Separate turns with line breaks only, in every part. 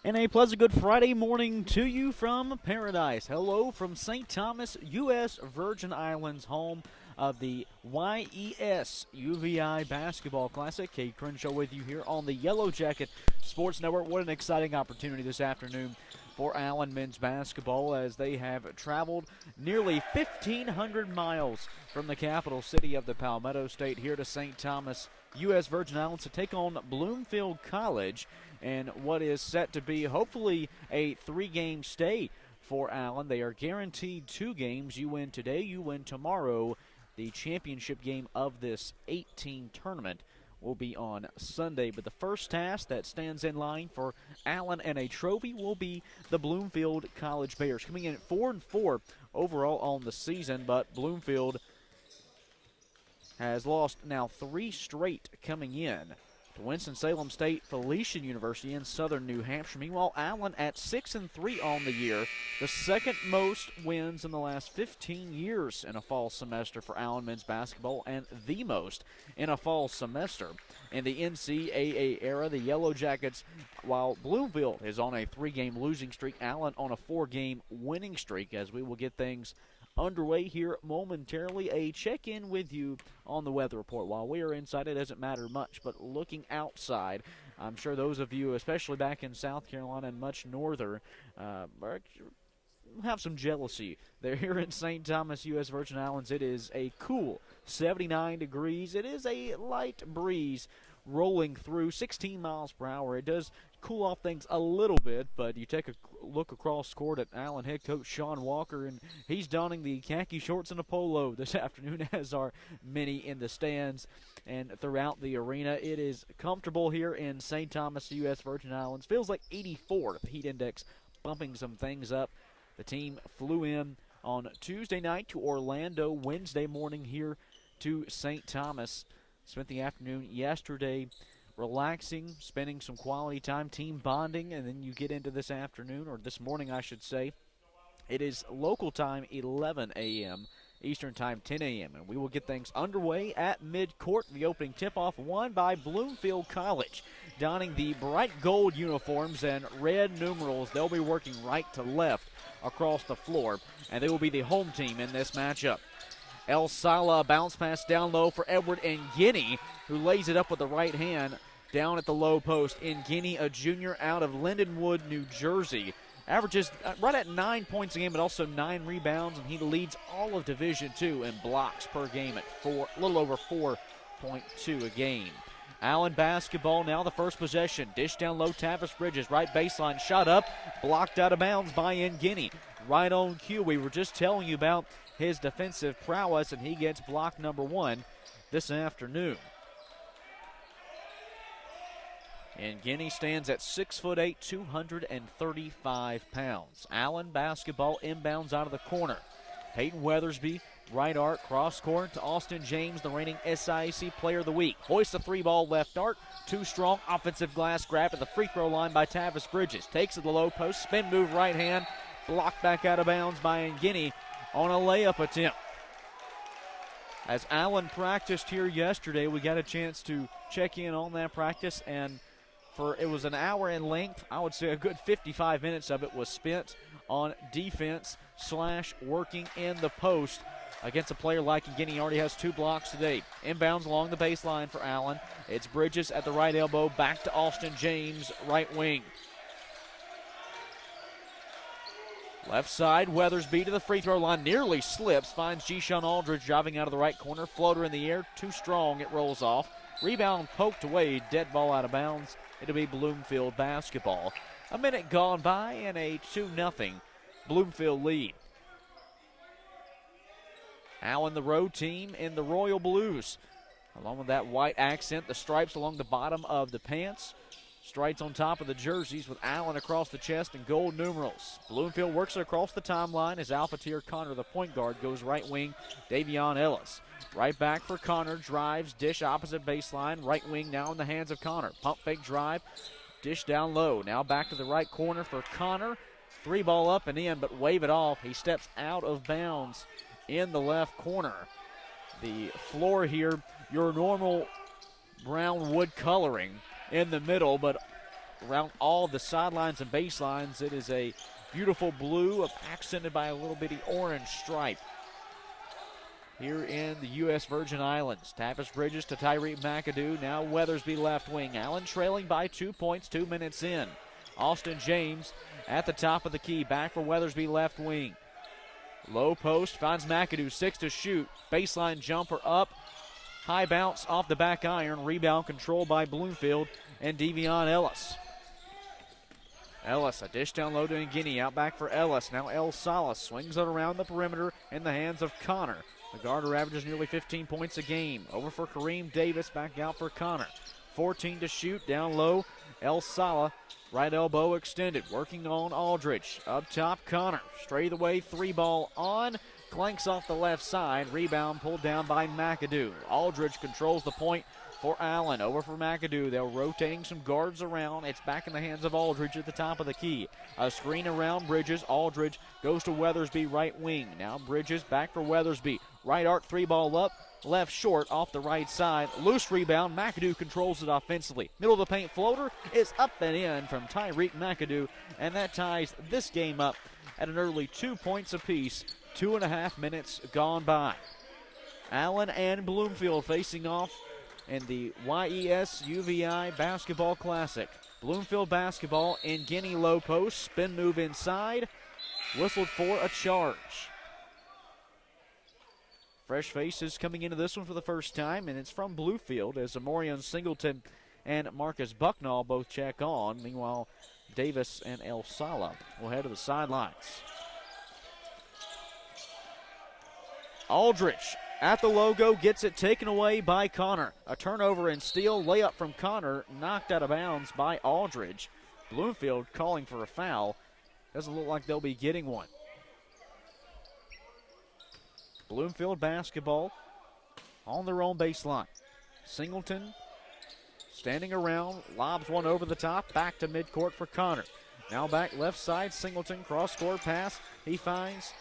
And a pleasant good Friday morning to you from paradise. Hello from St. Thomas, U.S. Virgin Islands, home of the YES UVI Basketball Classic. Kate Crenshaw with you here on the Yellow Jacket Sports Network. What an exciting opportunity this afternoon for Allen men's basketball as they have traveled nearly 1,500 miles from the capital city of the Palmetto State here to St. Thomas, U.S. Virgin Islands to take on Bloomfield College and what is set to be hopefully a 3-game stay for Allen. They are guaranteed 2 games. You win today, you win tomorrow. The championship game of this 18 tournament will be on Sunday. But the first task that stands in line for Allen and a trophy will be the Bloomfield College Bears, coming in at 4-4 overall on the season. But Bloomfield has lost now 3 straight coming in to Winston-Salem State, Felician University, and Southern New Hampshire. Meanwhile, Allen at 6-3 on the year, the second most wins in the last 15 years in a fall semester for Allen men's basketball, and the most in a fall semester. In the NCAA era, the Yellow Jackets, while Bloomfield is on a 3-game losing streak, Allen on a 4-game winning streak, as we will get things underway here momentarily. A check-in with you on the weather report. While we are inside, it doesn't matter much, but looking outside, I'm sure those of you, especially back in South Carolina and much northern, have some jealousy. They're here in St. Thomas, U.S. Virgin Islands. It is a cool 79 degrees. It is a light breeze rolling through 16 miles per hour. It does cool off things a little bit, but you take a look across court at Allen head coach Sean Walker, and he's donning the khaki shorts and a polo this afternoon, as are many in the stands and throughout the arena. It is comfortable here in St. Thomas, U.S. Virgin Islands. Feels like 84, the heat index bumping some things up. The team flew in on Tuesday night to Orlando, Wednesday morning here to St. Thomas. Spent the afternoon yesterday relaxing, spending some quality time, team bonding, and then you get into this afternoon, or this morning I should say. It is local time 11 a.m., Eastern time 10 a.m., and we will get things underway at midcourt. The opening tip-off won by Bloomfield College, donning the bright gold uniforms and red numerals. They'll be working right to left across the floor, and they will be the home team in this matchup. El Sala bounce pass down low for Edward Nguyen, who lays it up with the right hand down at the low post. Nguyen, a junior out of Lindenwood, New Jersey, averages right at 9 points a game, but also 9 rebounds, and he leads all of Division II in blocks per game at a little over 4.2 a game. Allen basketball now, the first possession. Dish down low, Tavis Bridges, right baseline, shot up, blocked out of bounds by Nguyen. Right on cue, we were just telling you about his defensive prowess, and he gets block number 1 this afternoon. And Nguyen stands at 6'8", 235 pounds. Allen basketball inbounds out of the corner. Peyton Weathersby, right arc, cross court to Austin James, the reigning SIAC Player of the Week. Hoists a 3-ball left arc, too strong, offensive glass grab at the free throw line by Tavis Bridges. Takes it to the low post, spin move right hand, blocked back out of bounds by Nguyen on a layup attempt. As Allen practiced here yesterday, we got a chance to check in on that practice, and it was an hour in length. I would say a good 55 minutes of it was spent on defense / working in the post against a player like Nguyen. He already has 2 blocks today. Inbounds along the baseline for Allen. It's Bridges at the right elbow, back to Austin James, right wing. Left side, Weathersby to the free throw line, nearly slips, finds G-Sean Aldridge driving out of the right corner. Floater in the air, too strong, it rolls off. Rebound poked away, dead ball out of bounds. It'll be Bloomfield basketball. A minute gone by and a 2-0 Bloomfield lead. Allen, the road team in the Royal Blues. Along with that white accent, the stripes along the bottom of the pants. Stripes on top of the jerseys with Allen across the chest and gold numerals. Bloomfield works it across the timeline as Alpha Tier Connor, the point guard, goes right wing. Davion Ellis. Right back for Connor, drives, dish opposite baseline. Right wing now in the hands of Connor. Pump fake drive, dish down low. Now back to the right corner for Connor. 3-ball up and in, but wave it off. He steps out of bounds in the left corner. The floor here, your normal brown wood coloring in the middle, but around all the sidelines and baselines. It is a beautiful blue accented by a little bitty orange stripe. Here in the U.S. Virgin Islands, Tavis Bridges to Tyreek McAdoo. Now Weathersby left wing. Allen trailing by 2 points, 2 minutes in. Austin James at the top of the key. Back for Weathersby left wing. Low post, finds McAdoo, 6 to shoot. Baseline jumper up. High bounce off the back iron. Rebound controlled by Bloomfield and Devion Ellis. Ellis, a dish down low to Nguyen. Out back for Ellis. Now El Salas swings it around the perimeter in the hands of Connor. The guard averages nearly 15 points a game. Over for Kareem Davis, back out for Connor. 14 to shoot, down low. El Sala, right elbow extended, working on Aldridge. Up top, Connor. Straight away, 3-ball on. Clanks off the left side. Rebound pulled down by McAdoo. Aldridge controls the point for Allen. Over for McAdoo. They're rotating some guards around. It's back in the hands of Aldridge at the top of the key. A screen around Bridges. Aldridge goes to Weathersby, right wing. Now Bridges back for Weathersby. Right arc, 3-ball up. Left short off the right side. Loose rebound. McAdoo controls it offensively. Middle of the paint floater is up and in from Tyreek McAdoo. And that ties this game up at an early 2 points apiece. 2.5 minutes gone by. Allen and Bloomfield facing off in the YES UVI Basketball Classic. Bloomfield basketball in Guinea low post. Spin move inside. Whistled for a charge. Fresh faces coming into this one for the first time, and it's from Bluefield as Amorion Singleton and Marcus Bucknall both check on. Meanwhile, Davis and El Sala will head to the sidelines. Aldridge at the logo, gets it taken away by Connor. A turnover and steal, layup from Connor, knocked out of bounds by Aldridge. Bloomfield calling for a foul. Doesn't look like they'll be getting one. Bloomfield basketball on their own baseline. Singleton standing around, lobs one over the top, back to midcourt for Connor. Now back left side, Singleton, cross-court pass. He finds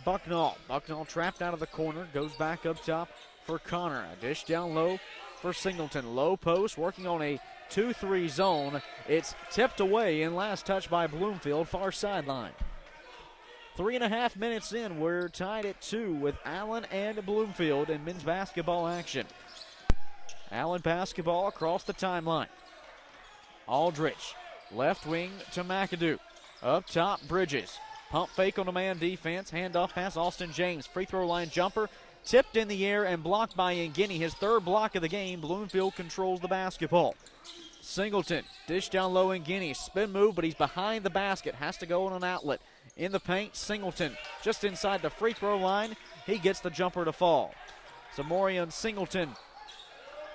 Bucknall. Bucknall trapped out of the corner, goes back up top for Connor. A dish down low for Singleton. Low post, working on a 2-3 zone. It's tipped away and last touch by Bloomfield, far sideline. 3.5 minutes in, we're tied at 2 with Allen and Bloomfield in men's basketball action. Allen basketball across the timeline. Aldridge, left wing to McAdoo. Up top, Bridges. Pump fake on a man defense. Handoff pass, Austin James. Free throw line jumper. Tipped in the air and blocked by Nguyen. His third block of the game. Bloomfield controls the basketball. Singleton, dish down low Nguyen. Spin move, but he's behind the basket. Has to go on an outlet. In the paint, Singleton just inside the free throw line. He gets the jumper to fall. Zamorian Singleton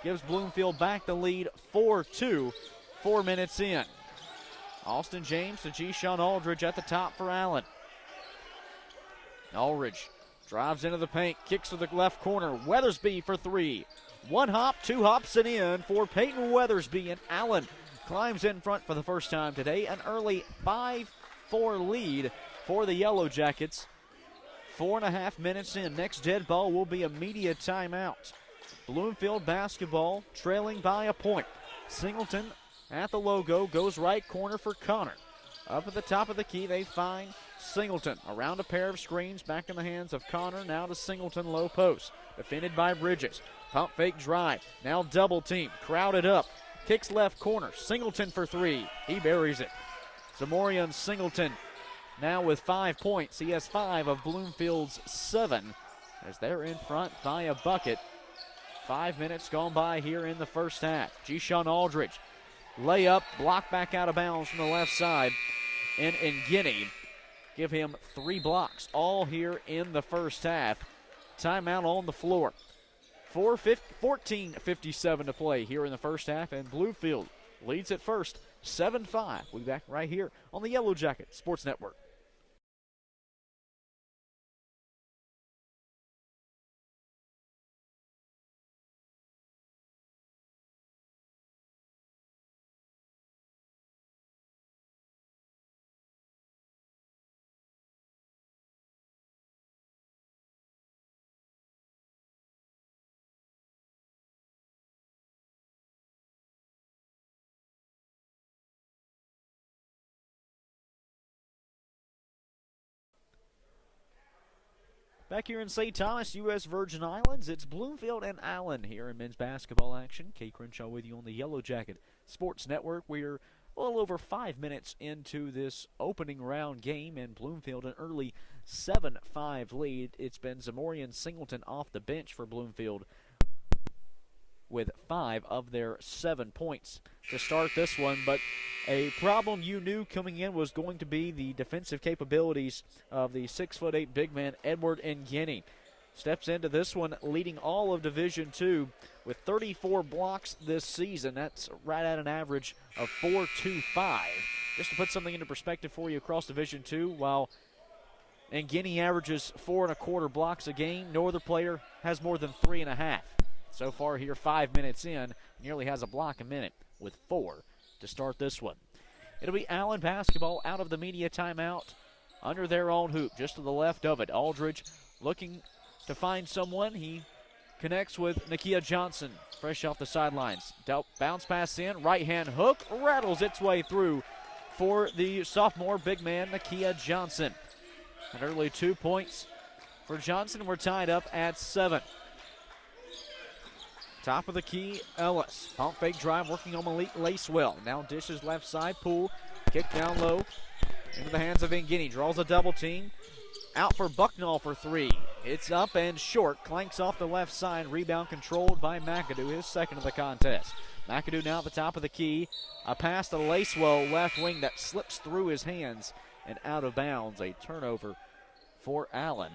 gives Bloomfield back the lead 4-2, 4 minutes in. Austin James to G-Sean Aldridge at the top for Allen. Aldridge drives into the paint, kicks to the left corner. Weathersby for 3. 1 hop, 2 hops and in for Peyton Weathersby, and Allen climbs in front for the first time today. An early 5-4 lead for the Yellow Jackets. 4.5 minutes in. Next dead ball will be a media timeout. Bloomfield basketball trailing by a point. Singleton at the logo goes right corner for Connor. Up at the top of the key, they find Singleton. Around a pair of screens, back in the hands of Connor. Now to Singleton, low post. Defended by Bridges. Pump fake drive. Now double team. Crowded up. Kicks left corner. Singleton for 3. He buries it. Zamorian Singleton now with 5 points. He has 5 of Bloomfield's 7 as they're in front by a bucket. 5 minutes gone by here in the first half. G-Sean Aldridge. Layup, blocked back out of bounds from the left side. And Nguyen give him 3 blocks, all here in the first half. Timeout on the floor. 14:57 to play here in the first half, and Bluefield leads at first, 7-5. We'll be back right here on the Yellow Jacket Sports Network. Back here in St. Thomas, U.S. Virgin Islands, it's Bloomfield and Allen here in men's basketball action. Kay Crenshaw with you on the Yellow Jacket Sports Network. We're a little over 5 minutes into this opening round game, and Bloomfield an early 7-5 lead. It's been Zamorian Singleton off the bench for Bloomfield with 5 of their 7 points to start this one. But a problem you knew coming in was going to be the defensive capabilities of the 6'8" big man Edward Nguyen. Steps into this one leading all of Division II with 34 blocks this season. That's right at an average of 4.25. Just to put something into perspective for you across Division II, while Nguyen averages 4.25 blocks a game, no other player has more than 3.5. So far here, 5 minutes in, nearly has a block a minute with 4 to start this one. It'll be Allen basketball out of the media timeout under their own hoop, just to the left of it. Aldridge looking to find someone. He connects with Nakia Johnson, fresh off the sidelines. Bounce pass in, right-hand hook, rattles its way through for the sophomore big man, Nakia Johnson. An early 2 points for Johnson. We're tied up at 7. Top of the key, Ellis. Pump fake drive working on Malik Lacewell. Now dishes left side, Poole. Kick down low into the hands of Nguyen. Draws a double team. Out for Bucknall for 3. It's up and short. Clanks off the left side. Rebound controlled by McAdoo, his second of the contest. McAdoo now at the top of the key. A pass to Lacewell, left wing, that slips through his hands and out of bounds. A turnover for Allen.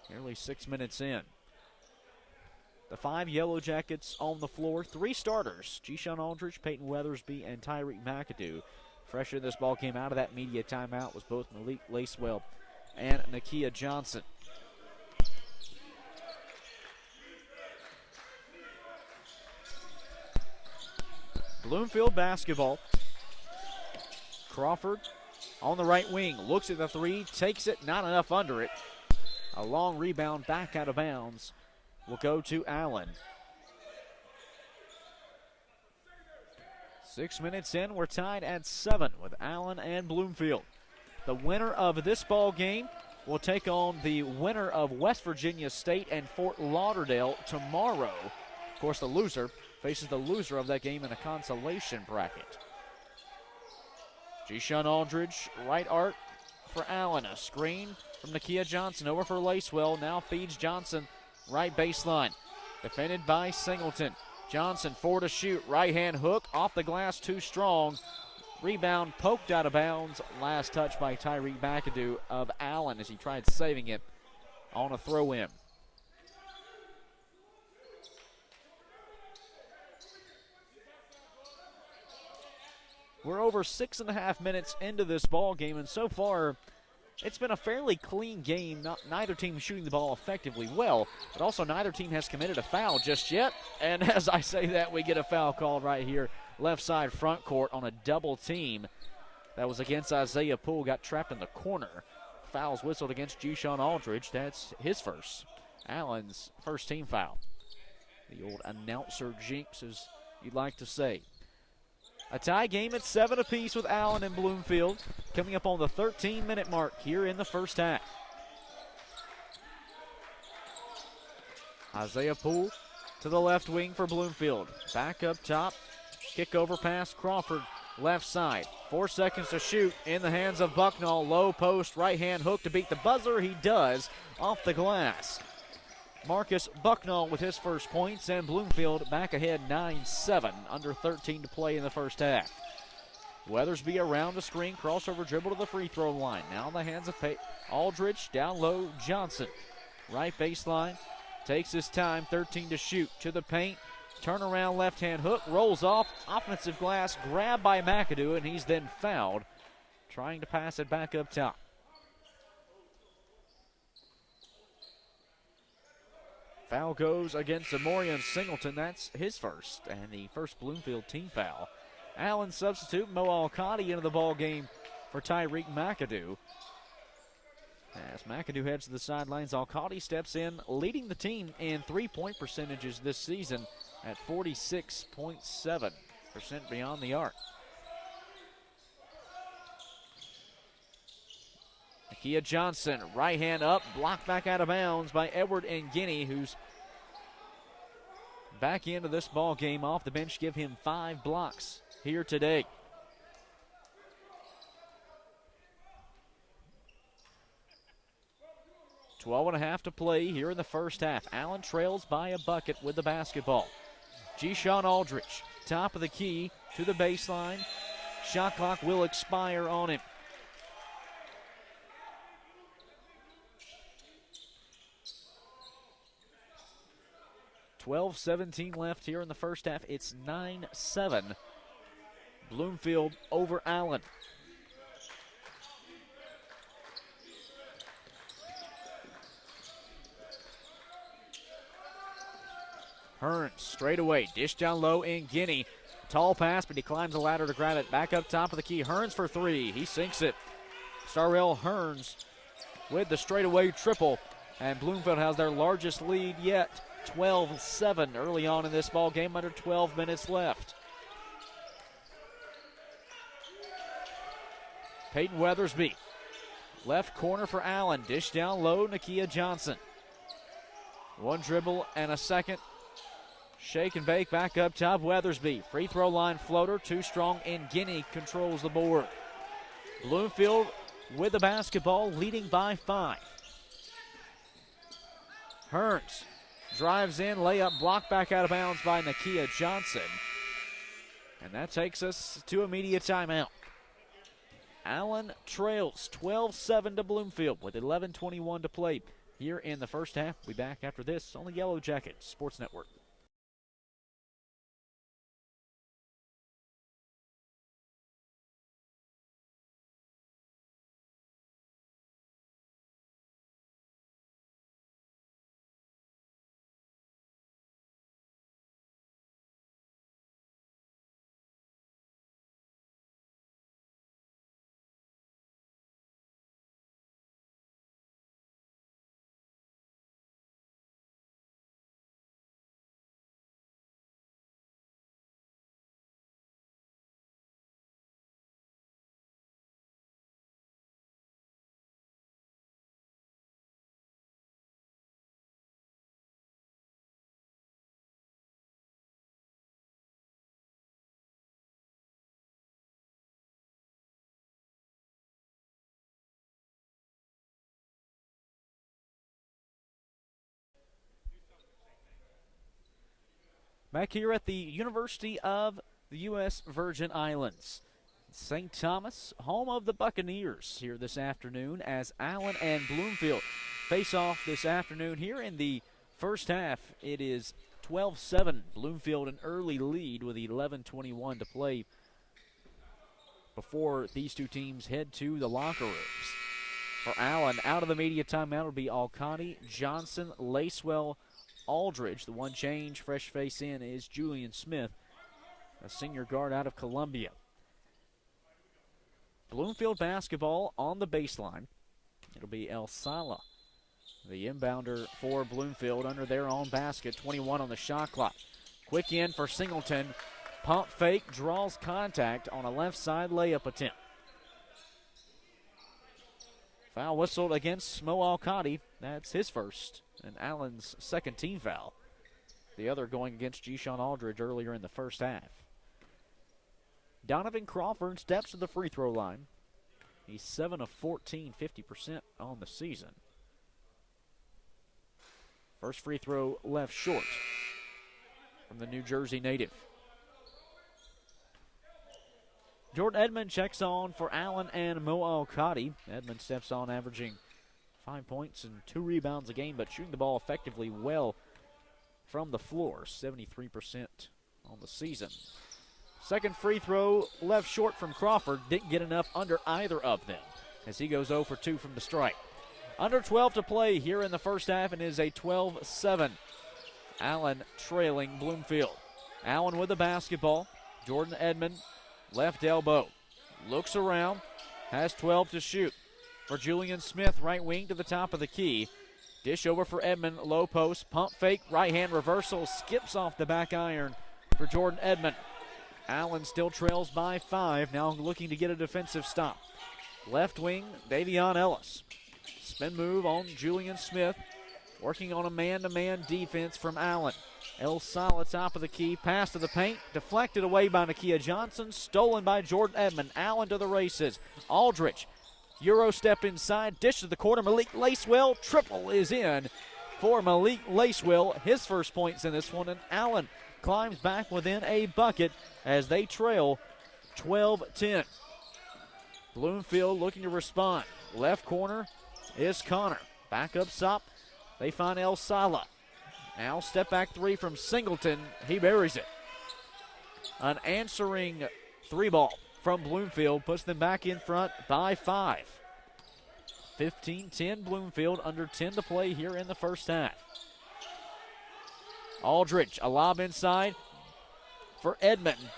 Nearly 6 minutes in. The 5 Yellow Jackets on the floor. 3 starters: Jishawn Aldridge, Peyton Weathersby, and Tyreek McAdoo. Fresh in this ball came out of that media timeout was both Malik Lacewell and Nakia Johnson. Bloomfield basketball. Crawford on the right wing, looks at the 3, takes it, not enough under it. A long rebound back out of bounds will go to Allen. 6 minutes in, we're tied at 7 with Allen and Bloomfield. The winner of this ball game will take on the winner of West Virginia State and Fort Lauderdale tomorrow. Of course, the loser faces the loser of that game in a consolation bracket. Jishawn Aldridge, right arc for Allen. A screen from Nakia Johnson over for Lacewell. Now feeds Johnson right baseline. Defended by Singleton. Johnson 4 to shoot. Right hand hook off the glass, too strong. Rebound poked out of bounds. Last touch by Tyreek McAdoo of Allen as he tried saving it on a throw in. We're over 6.5 minutes into this ball game, and so far it's been a fairly clean game. Neither team shooting the ball effectively well, but also neither team has committed a foul just yet. And as I say that, we get a foul called right here, left side front court on a double team. That was against Isaiah Poole, got trapped in the corner. Foul's whistled against Jishawn Aldridge. That's his first. Allen's first team foul. The old announcer jinx, as you'd like to say. A tie game at 7 apiece with Allen and Bloomfield, coming up on the 13-minute mark here in the first half. Isaiah Poole to the left wing for Bloomfield. Back up top, kick over pass Crawford, left side. 4 seconds to shoot in the hands of Bucknall. Low post, right-hand hook to beat the buzzer. He does off the glass. Marcus Bucknall with his first points, and Bloomfield back ahead 9-7, under 13 to play in the first half. Weathersby around the screen, crossover dribble to the free throw line. Now in the hands of Aldridge, down low, Johnson. Right baseline, takes his time, 13 to shoot, to the paint. Turnaround left-hand hook, rolls off, offensive glass, grabbed by McAdoo, and he's then fouled, trying to pass it back up top. Foul goes against Zamorian Singleton. That's his first, and the first Bloomfield team foul. Allen substitute Mo Alcott into the ball game for Tyreek McAdoo. As McAdoo heads to the sidelines, Alcott steps in, leading the team in three-point percentages this season at 46.7% beyond the arc. Nakia Johnson, right hand up, blocked back out of bounds by Edward Nguyen, who's back into this ball game off the bench. Give him 5 blocks here today. .12.5 to play here in the first half. Allen trails by a bucket with the basketball. G-Sean Aldridge, top of the key to the baseline. Shot clock will expire on him. .12:17 left here in the first half. It's 9-7. Bloomfield over Allen. Hearns straight away, dish down low in Guinea. Tall pass, but he climbs the ladder to grab it. Back up top of the key. Hearns for 3. He sinks it. Starrell Hearns with the straightaway triple. And Bloomfield has their largest lead yet. 12-7 early on in this ball game, under 12 minutes left. Peyton Weathersby, left corner for Allen. Dish down low, Nakia Johnson. One dribble and a second. Shake and bake back up top, Weathersby. Free throw line floater, too strong, and Guinea controls the board. Bloomfield with the basketball, leading by 5. Hearns drives in, layup blocked back out of bounds by Nakia Johnson. And that takes us to immediate timeout. Allen trails 12-7 to Bloomfield with 11:21 to play here in the first half. We'll be back after this on the Yellow Jackets Sports Network. Back here at the University of the U.S. Virgin Islands. St. Thomas, home of the Buccaneers here this afternoon as Allen and Bloomfield face off this afternoon here in the first half. It is 12-7. Bloomfield an early lead with 11:21 to play before these two teams head to the locker rooms. For Allen, out of the media timeout will be Alcani, Johnson, Lacewell, Aldridge. The one change, fresh face in, is Julian Smith, a senior guard out of Columbia. Bloomfield basketball on the baseline. It'll be El Sala, the inbounder for Bloomfield, under their own basket. 21 on the shot clock. Quick in for Singleton. Pump fake, draws contact on a left side layup attempt. Foul whistled against Mo Alcati. That's his first, and Allen's second team foul. The other going against G-Sean Aldridge earlier in the first half. Donovan Crawford steps to the free throw line. He's 7 of 14, 50% on the season. First free throw left short from the New Jersey native. Jordan Edmond checks on for Allen and Mo Alcati. Edmond steps on, averaging 5 points and 2 rebounds a game, but shooting the ball effectively well from the floor, 73% on the season. Second free throw left short from Crawford. Didn't get enough under either of them as he goes 0 for 2 from the strike. Under 12 to play here in the first half, and it is a 12-7. Allen trailing Bloomfield. Allen with the basketball. Jordan Edmond, left elbow. Looks around, has 12 to shoot. For Julian Smith, right wing to the top of the key. Dish over for Edmond, low post, pump fake, right hand reversal, skips off the back iron for Jordan Edmond. Allen still trails by 5, now looking to get a defensive stop. Left wing, Davion Ellis. Spin move on Julian Smith. Working on a man-to-man defense from Allen. El Sala, top of the key, pass to the paint, deflected away by Nakia Johnson, stolen by Jordan Edmond. Allen to the races. Aldridge, Euro step inside, dish to the corner. Malik Lacewell, triple is in for Malik Lacewell. His first points in this one, and Allen climbs back within a bucket as they trail 12-10. Bloomfield looking to respond. Left corner is Connor. Back up top, they find El Sala. Now step back three from Singleton. He buries it. An answering three ball from Bloomfield puts them back in front by 5. 15-10 Bloomfield, under 10 to play here in the first half. Aldridge, a lob inside for Edmonton.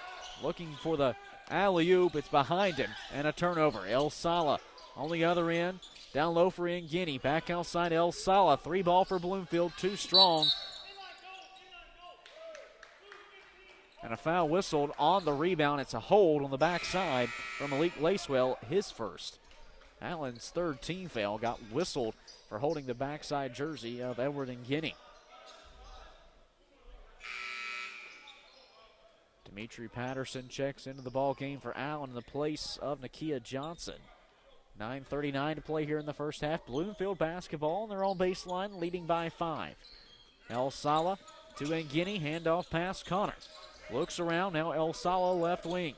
Looking for the alley-oop. It's behind him, and a turnover. El Sala on the other end. Down low for Nguyen. Back outside El Sala. Three ball for Bloomfield, too strong. And a foul whistled on the rebound. It's a hold on the backside from Malik Lacewell, his first. Allen's third team foul got whistled for holding the backside jersey of Edward Nguyen. Dimitri Patterson checks into the ball game for Allen in the place of Nakia Johnson. 9:39 to play here in the first half. Bloomfield basketball on their own baseline, leading by 5. El Sala to Nguyen, handoff pass Connor. Looks around, now El Sala left wing.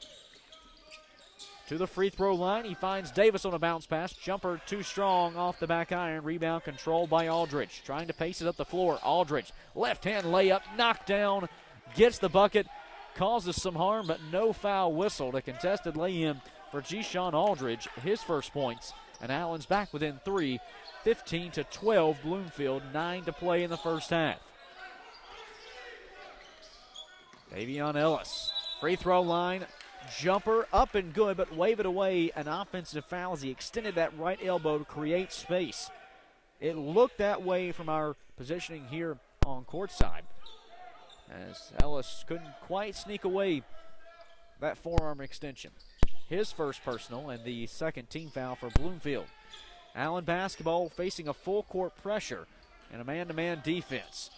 To the free throw line, he finds Davis on a bounce pass. Jumper too strong off the back iron. Rebound controlled by Aldridge. Trying to pace it up the floor. Aldridge, left hand layup, knocked down, gets the bucket, causes some harm, but no foul whistled. A contested lay-in for G-Sean Aldridge, his first points. And Allen's back within 3, 15-12 Bloomfield, 9 to play in the first half. Davion Ellis, free throw line, jumper up and good, but wave it away. An offensive foul as he extended that right elbow to create space. It looked that way from our positioning here on courtside, as Ellis couldn't quite sneak away that forearm extension. His first personal and the second team foul for Bloomfield. Allen basketball facing a full court pressure and a man-to-man defense.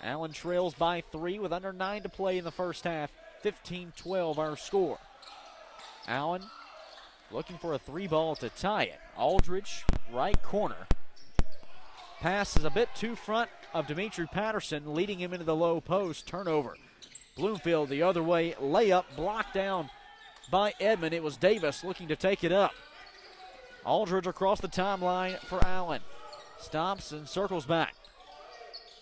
Allen trails by 3 with under 9 to play in the first half. 15-12 our score. Allen looking for a three ball to tie it. Aldridge, right corner. Pass is a bit too front of Dimitri Patterson, leading him into the low post. Turnover. Bloomfield the other way. Layup blocked down by Edmond. It was Davis looking to take it up. Aldridge across the timeline for Allen. Stops and circles back.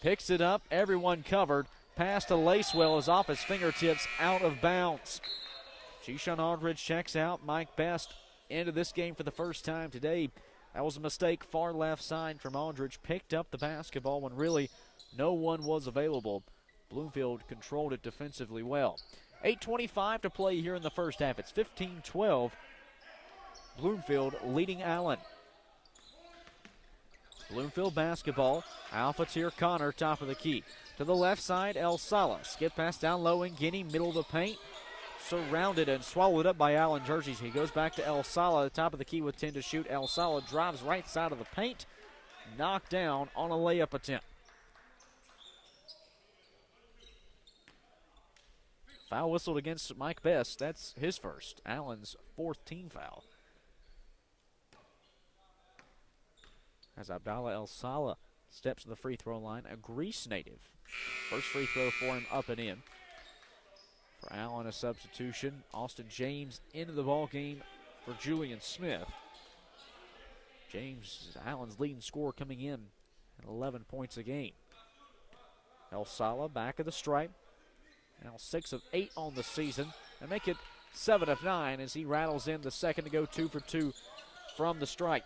Picks it up. Everyone covered. Pass to Lacewell is off his fingertips, out of bounds. G-Sean Aldridge checks out. Mike Best into this game for the first time today. That was a mistake, far left side from Aldridge. Picked up the basketball when really no one was available. Bloomfield controlled it defensively well. 8:25 to play here in the first half. It's 15-12. Bloomfield leading Allen. Bloomfield basketball. Alpha tier Connor, top of the key. To the left side, El Sala. Skip pass down low in Guinea, middle of the paint. Surrounded and swallowed up by Allen jerseys. He goes back to El Sala, the top of the key with 10 to shoot. El Sala drives right side of the paint. Knocked down on a layup attempt. Foul whistled against Mike Best. That's his first. Allen's fourth team foul. As Abdallah El Sala steps to the free throw line, a Greece native. First free throw for him, up and in. For Allen, a substitution. Austin James into the ball game for Julian Smith. James is Allen's leading scorer coming in at 11 points a game. El Sala back of the stripe. Now 6 of 8 on the season. And make it 7 of 9 as he rattles in the second to go 2 for 2 from the stripe.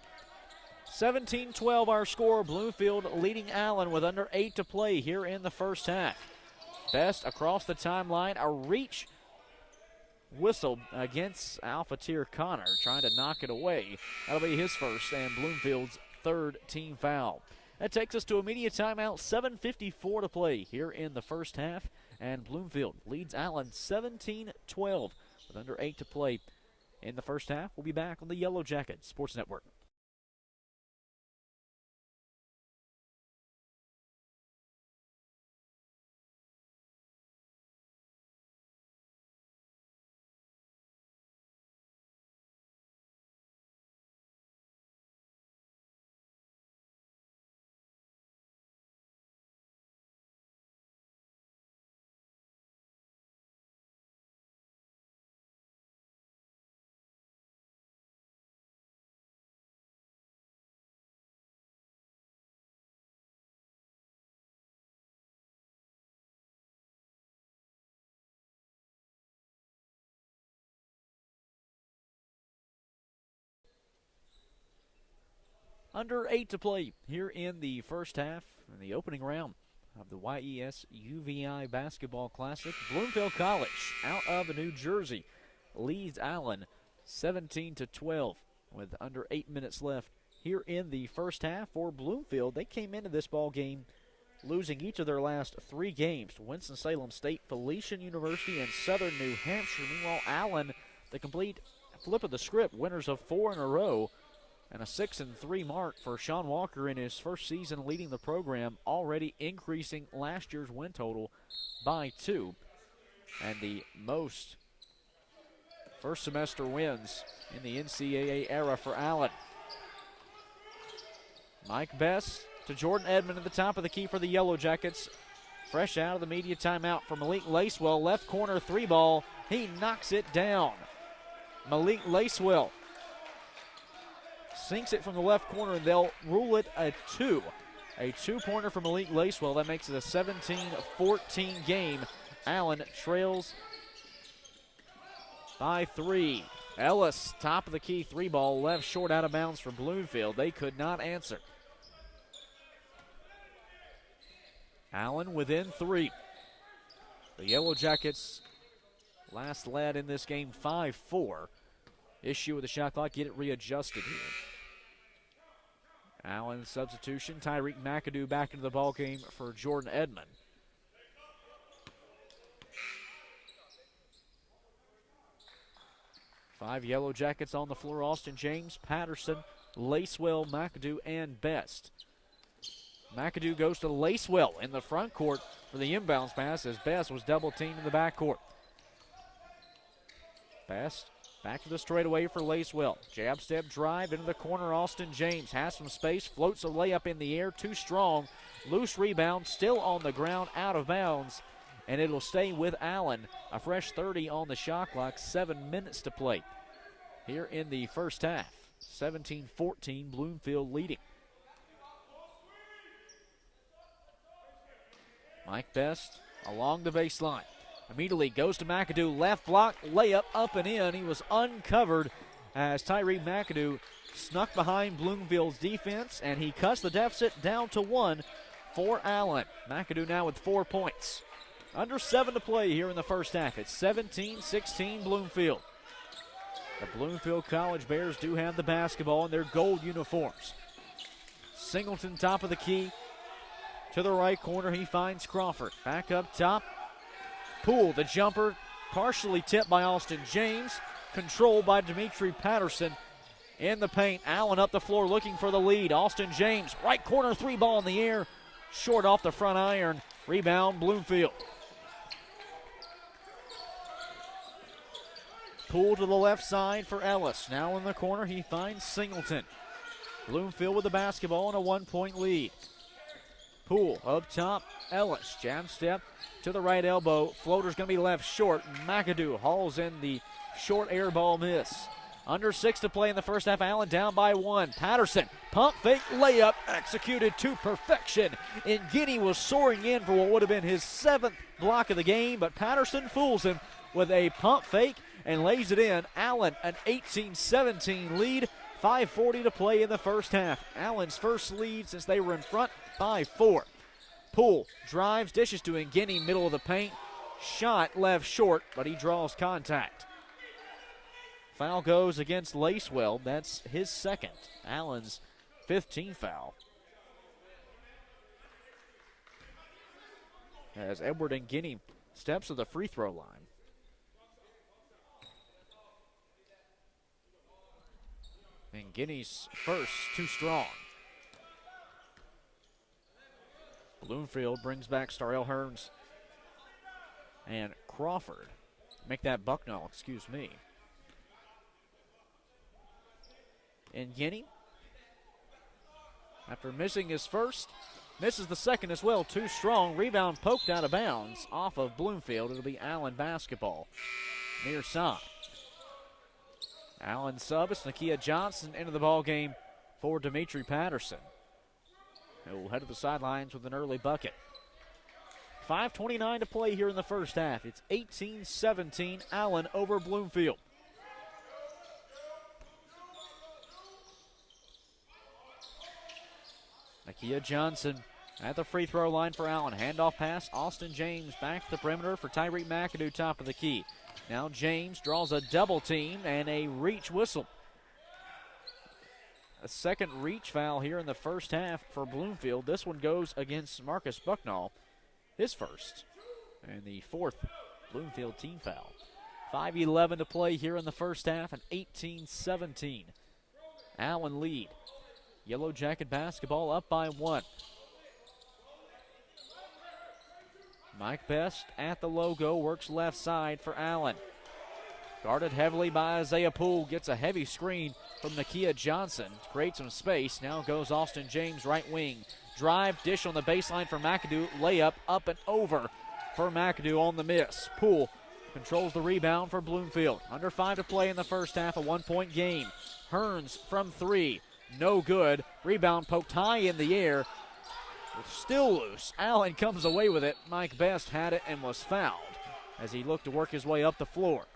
17-12 our score. Bloomfield leading Allen with under 8 to play here in the first half. Best across the timeline. A reach whistle against Alpha tier Connor, trying to knock it away. That'll be his first and Bloomfield's third team foul. That takes us to immediate timeout. 7:54 to play here in the first half. And Bloomfield leads Allen 17-12 with under 8 to play in the first half. We'll be back on the Yellow Jacket Sports Network. Under 8 to play here in the first half, in the opening round of the YES UVI Basketball Classic. Bloomfield College out of New Jersey leads Allen 17-12 with under 8 minutes left here in the first half for Bloomfield. They came into this ball game losing each of their last 3 games to Winston-Salem State, Felician University, and Southern New Hampshire. Meanwhile, Allen, the complete flip of the script, winners of 4 in a row, and a 6-3 mark for Sean Walker in his first season leading the program, already increasing last year's win total by 2. And the most first semester wins in the NCAA era for Allen. Mike Best to Jordan Edmond at the top of the key for the Yellow Jackets. Fresh out of the media timeout for Malik Lacewell. Left corner 3 ball. He knocks it down. Malik Lacewell sinks it from the left corner, and they'll rule it a 2. A 2-pointer for Malik Lacewell. That makes it a 17-14 game. Allen trails by 3. Ellis, top of the key 3 ball, left short out of bounds for Bloomfield. They could not answer. Allen within 3. The Yellow Jackets last led in this game 5-4. Issue with the shot clock, get it readjusted here. Allen substitution, Tyreek McAdoo back into the ball game for Jordan Edmond. Five Yellow Jackets on the floor: Austin James, Patterson, Lacewell, McAdoo, and Best. McAdoo goes to Lacewell in the front court for the inbounds pass as Best was double teamed in the back court. Best back to the straightaway for Lacewell. Jab step drive into the corner. Austin James has some space, floats a layup in the air, too strong. Loose rebound, still on the ground, out of bounds, and it'll stay with Allen. A fresh 30 on the shot clock, 7 minutes to play here in the first half. 17-14, Bloomfield leading. Mike Best along the baseline. Immediately goes to McAdoo, left block, layup up and in. He was uncovered as Tyree McAdoo snuck behind Bloomfield's defense, and he cuts the deficit down to 1 for Allen. McAdoo now with 4 points. Under 7 to play here in the first half. It's 17-16 Bloomfield. The Bloomfield College Bears do have the basketball in their gold uniforms. Singleton top of the key. To the right corner, he finds Crawford. Back up top. Poole, the jumper, partially tipped by Austin James, controlled by Dimitri Patterson in the paint. Allen up the floor looking for the lead. Austin James, right corner 3 ball in the air, short off the front iron. Rebound, Bloomfield. Poole to the left side for Ellis. Now in the corner, he finds Singleton. Bloomfield with the basketball and a 1-point lead. Poole up top, Ellis, jab step to the right elbow. Floater's going to be left short. McAdoo hauls in the short air ball miss. Under 6 to play in the first half. Allen down by 1. Patterson, pump fake layup, executed to perfection. Ngini was soaring in for what would have been his 7th block of the game, but Patterson fools him with a pump fake and lays it in. Allen, an 18-17 lead. 5:40 to play in the first half. Allen's first lead since they were in front, 5-4. Poole drives, dishes to Ngini, middle of the paint. Shot left short, but he draws contact. Foul goes against Lacewell. That's his 2nd. Allen's 15th foul. As Edward Ngini steps to the free throw line. And Guinea's first, too strong. Bloomfield brings back Starrell Hearns and Crawford. Make that Bucknell, excuse me. And Guinea, after missing his first, misses the second as well. Too strong. Rebound poked out of bounds off of Bloomfield. It'll be Allen basketball. Near side. Allen subs. Nakia Johnson into the ball game for Dimitri Patterson, who will head to the sidelines with an early bucket. 5:29 to play here in the first half. It's 18-17, Allen over Bloomfield. Nakia Johnson at the free throw line for Allen. Handoff pass. Austin James back to the perimeter for Tyreek McAdoo, top of the key. Now James draws a double team and a reach whistle. A second reach foul here in the first half for Bloomfield. This one goes against Marcus Bucknall, his first, and the fourth Bloomfield team foul. 5:11 to play here in the first half, and 18-17. Allen lead. Yellow Jacket basketball up by 1. Mike Best at the logo, works left side for Allen. Guarded heavily by Isaiah Poole, gets a heavy screen from Nakia Johnson to create some space. Now goes Austin James, right wing. Drive, dish on the baseline for McAdoo, layup up and over for McAdoo on the miss. Poole controls the rebound for Bloomfield. Under 5 to play in the first half, a 1-point game. Hearns from 3, no good. Rebound poked high in the air. It's still loose. Allen comes away with it. Mike Best had it and was fouled as he looked to work his way up the floor.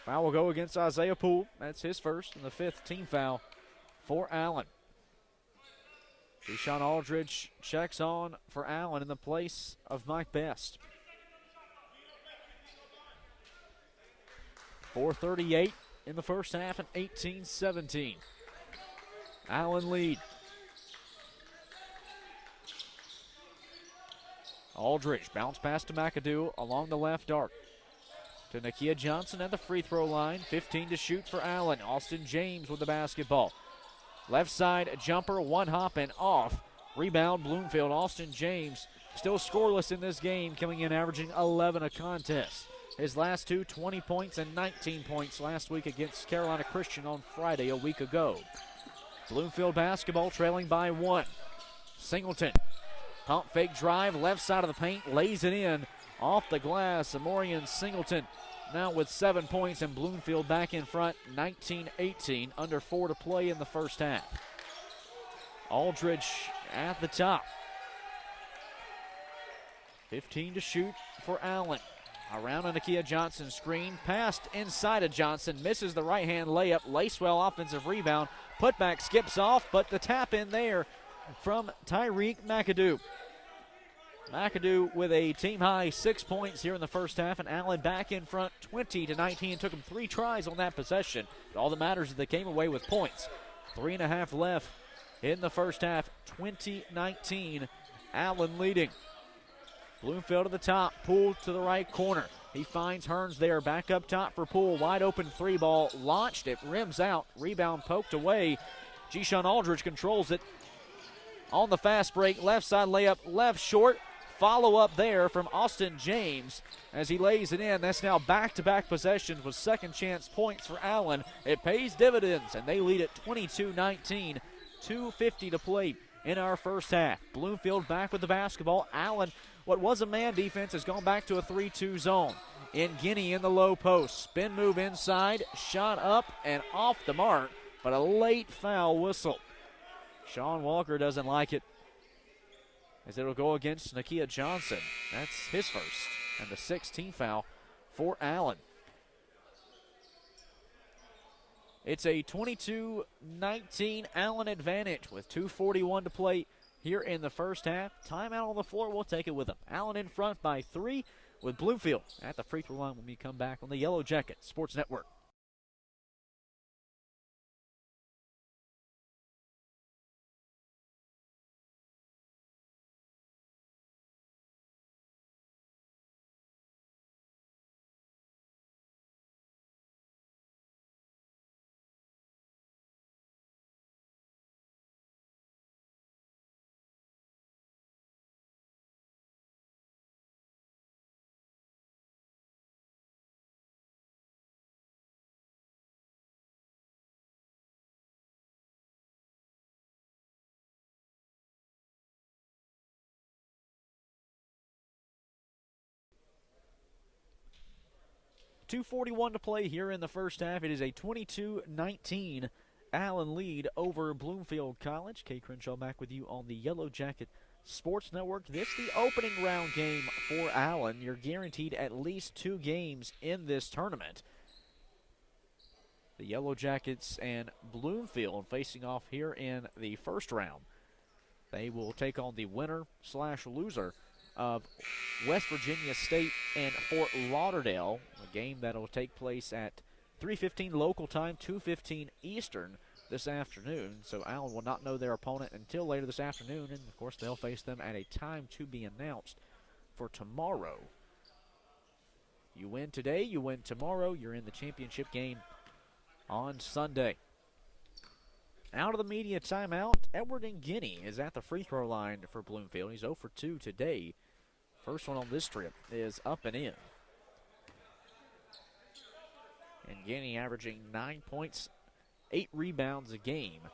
Foul will go against Isaiah Poole. That's his first and the 5th team foul for Allen. Deshaun Aldridge checks on for Allen in the place of Mike Best. 4:38 in the first half and 18-17. Allen lead. Aldridge bounce pass to McAdoo along the left arc. To Nakia Johnson at the free throw line. 15 to shoot for Allen. Austin James with the basketball. Left side jumper, one hop and off. Rebound Bloomfield. Austin James still scoreless in this game, coming in averaging 11 a contest. His last two, 20 points and 19 points last week against Carolina Christian on Friday a week ago. Bloomfield basketball trailing by 1. Singleton, pump fake drive, left side of the paint, lays it in off the glass. Amorian Singleton now with 7 points, and Bloomfield back in front, 19-18, under 4 to play in the first half. Aldridge at the top. 15 to shoot for Allen. Around a Nakia Johnson screen, passed inside of Johnson, misses the right-hand layup. Lacewell offensive rebound, putback skips off, but the tap in there from Tyreek McAdoo. McAdoo with a team-high 6 points here in the first half, and Allen back in front 20-19. Took him 3 tries on that possession, but all that matters is they came away with points. 3.5 left in the first half, 20-19. Allen leading. Bloomfield at the top, Poole to the right corner. He finds Hearns there, back up top for Poole. Wide open 3 ball, launched it, rims out, rebound poked away. Deshaun Aldridge controls it. On the fast break, left side layup, left short. Follow up there from Austin James as he lays it in. That's now back-to-back possessions with second chance points for Allen. It pays dividends, and they lead at 22-19. 2:50 to play in our first half. Bloomfield back with the basketball. Allen, what was a man defense, has gone back to a 3-2 zone. In Guinea in the low post. Spin move inside, shot up and off the mark, but a late foul whistle. Sean Walker doesn't like it, as it'll go against Nakia Johnson. That's his first, and the 16th foul for Allen. It's a 22-19 Allen advantage with 2:41 to play here in the first half. Timeout on the floor, we'll take it with them. Allen in front by 3 with Bloomfield at the free throw line when we come back on the Yellow Jacket Sports Network. 2:41 to play here in the first half. It is a 22-19 Allen lead over Bloomfield College. Kay Crenshaw back with you on the Yellow Jacket Sports Network. This is the opening round game for Allen. You're guaranteed at least 2 games in this tournament. The Yellow Jackets and Bloomfield facing off here in the first round. They will take on the winner/loser of West Virginia State and Fort Lauderdale, a game that will take place at 3:15 local time, 2:15 Eastern this afternoon. So Allen will not know their opponent until later this afternoon, and of course they'll face them at a time to be announced for tomorrow. You win today, you win tomorrow, you're in the championship game on Sunday. Out of the media timeout, Edward Nguyen is at the free throw line for Bloomfield. He's 0 for 2 today. First one on this trip is up and in. Nguyen averaging 9 points, 8 rebounds a game,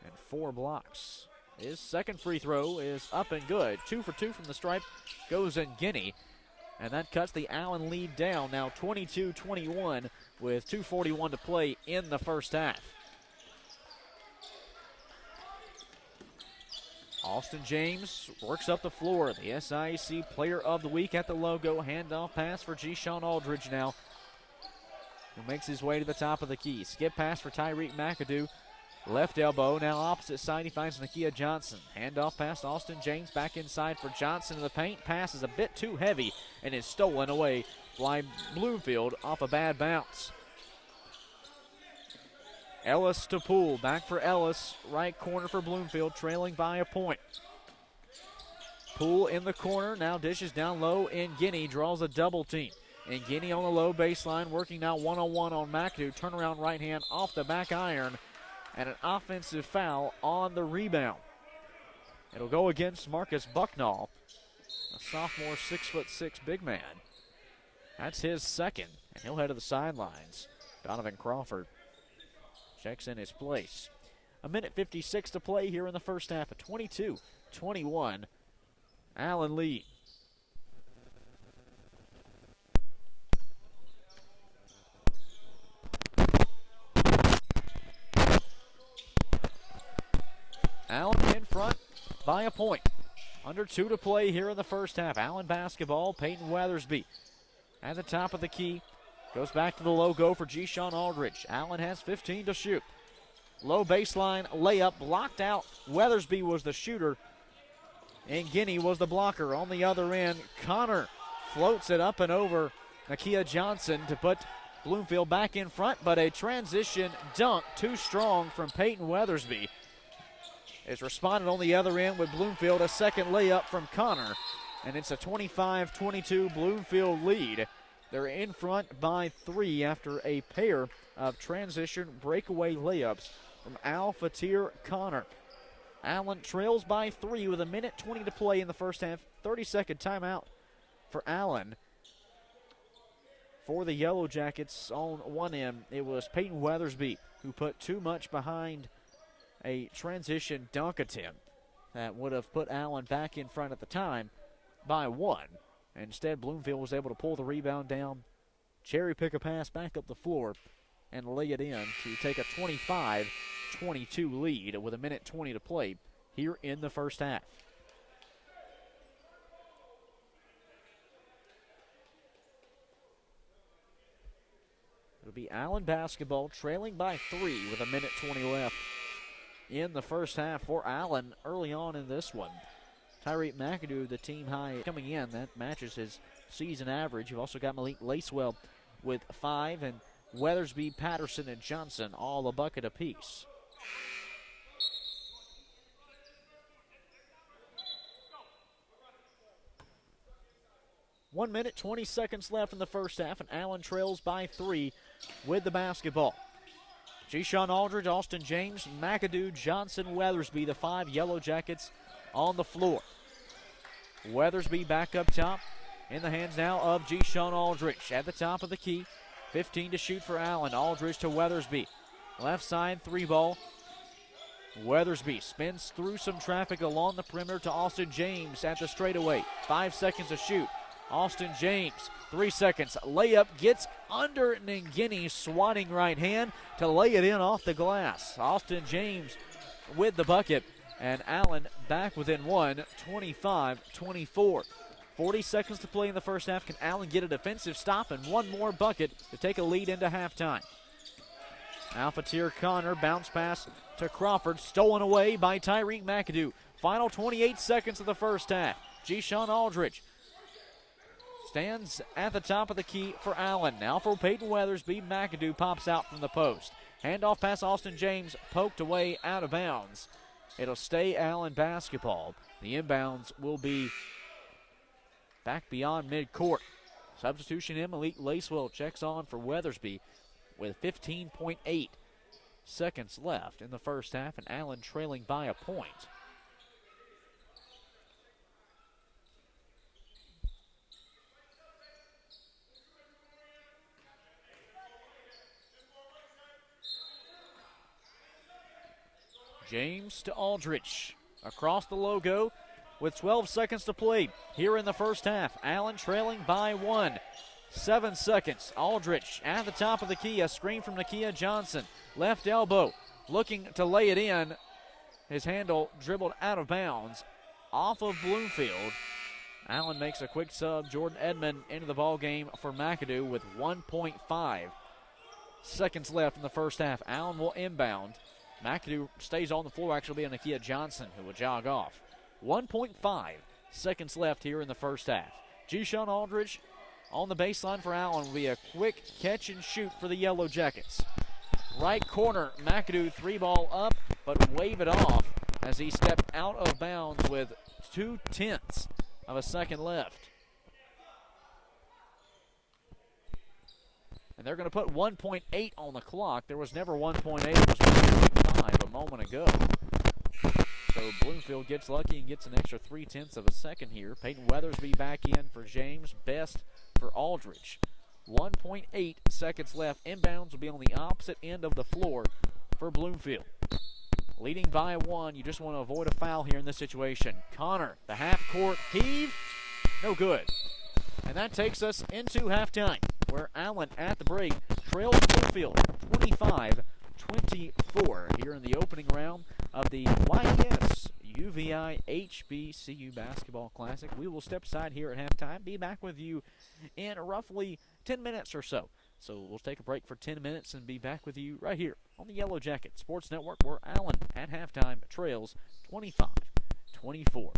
and 4 blocks. His second free throw is up and good. 2 for 2 from the stripe goes Nguyen, and that cuts the Allen lead down, now 22-21 with 2:41 to play in the first half. Austin James works up the floor. The SIAC Player of the Week at the logo. Handoff pass for G-Sean Aldridge now, who makes his way to the top of the key. Skip pass for Tyreek McAdoo. Left elbow, now opposite side, he finds Nakia Johnson. Handoff pass to Austin James, back inside for Johnson in the paint. Pass is a bit too heavy and is stolen away by Bloomfield off a bad bounce. Ellis to Poole, back for Ellis, right corner for Bloomfield, trailing by a point. Poole in the corner, now dishes down low, and Nguyen draws a double team. And Nguyen on the low baseline, working now one-on-one on McAdoo. Turnaround right hand off the back iron, and an offensive foul on the rebound. It'll go against Marcus Bucknall, a sophomore 6'6" big man. That's his second, and he'll head to the sidelines. Donovan Crawford checks in his place. 1:56 to play here in the first half. A 22-21 Allen lead. Allen in front by a point. Under 2 to play here in the first half. Allen basketball, Peyton Weathersby at the top of the key. Goes back to the logo for G-Sean Aldridge. Allen has 15 to shoot. Low baseline layup blocked out. Weathersby was the shooter, and Nguyen was the blocker. On the other end, Connor floats it up and over Nakia Johnson to put Bloomfield back in front, but a transition dunk too strong from Peyton Weathersby. It's responded on the other end with Bloomfield, a second layup from Connor, and it's a 25-22 Bloomfield lead. They're in front by 3 after a pair of transition breakaway layups from Al Fatir Connor. Allen trails by 3 with 1:20 to play in the first half. 30-second timeout for Allen. For the Yellow Jackets on one end, it was Peyton Weathersby who put too much behind a transition dunk attempt that would have put Allen back in front at the time by 1. Instead, Bloomfield was able to pull the rebound down, cherry pick a pass back up the floor, and lay it in to take a 25-22 lead with 1:20 to play here in the first half. It'll be Allen basketball trailing by 3 with 1:20 left in the first half for Allen early on in this one. Tyreek McAdoo, the team high coming in. That matches his season average. You've also got Malik Lacewell with 5, and Weathersby, Patterson, and Johnson all a bucket apiece. One minute, 20 seconds left in the first half, and Allen trails by 3 with the basketball. G-Sean Aldridge, Austin James, McAdoo, Johnson, Weathersby, the 5 Yellow Jackets on the floor. Weathersby back up top in the hands now of G-Sean Aldridge at the top of the key. 15 to shoot for Allen. Aldridge to Weathersby. Left side 3 ball. Weathersby spins through some traffic along the perimeter to Austin James at the straightaway. 5 seconds to shoot. Austin James, 3 seconds. Layup gets under Ningini's swatting right hand to lay it in off the glass. Austin James with the bucket, and Allen back within one, 25-24. 40 seconds to play in the first half. Can Allen get a defensive stop and one more bucket to take a lead into halftime? Alphateer Connor, bounce pass to Crawford, stolen away by Tyreek McAdoo. Final 28 seconds of the first half. G-Sean Aldridge stands at the top of the key for Allen. Now for Peyton Weathersby. McAdoo pops out from the post. Handoff pass Austin James, poked away out of bounds. It'll stay Allen basketball. The inbounds will be back beyond midcourt. Substitution in, Malik Lacewell checks on for Weathersby with 15.8 seconds left in the first half, and Allen trailing by a point. James to Aldridge across the logo with 12 seconds to play here in the first half. Allen trailing by 1. 7 seconds. Aldridge at the top of the key. A screen from Nakia Johnson. Left elbow looking to lay it in. His handle dribbled out of bounds off of Bloomfield. Allen makes a quick sub. Jordan Edmond into the ball game for McAdoo with 1.5 seconds left in the first half. Allen will inbound. McAdoo stays on the floor. Actually, be Nakia Johnson who will jog off. 1.5 seconds left here in the first half. G-Sean Aldridge on the baseline for Allen will be a quick catch and shoot for the Yellow Jackets. Right corner, McAdoo 3-ball up, but wave it off as he stepped out of bounds with 0.2 of a second left. And they're going to put 1.8 on the clock. There was never 1.8. It was 1.5 a moment ago. So Bloomfield gets lucky and gets an extra 0.3 of a second here. Peyton Weathersby back in for James. Best for Aldridge. 1.8 seconds left. Inbounds will be on the opposite end of the floor for Bloomfield. Leading by 1. You just want to avoid a foul here in this situation. Connor, the half-court heave. No good. And that takes us into halftime, where Allen at the break trails Bloomfield 25-24 here in the opening round of the YES UVI HBCU Basketball Classic. We will step aside here at halftime, be back with you in roughly 10 minutes or so. So we'll take a break for 10 minutes and be back with you right here on the Yellow Jacket Sports Network, where Allen at halftime trails 25-24.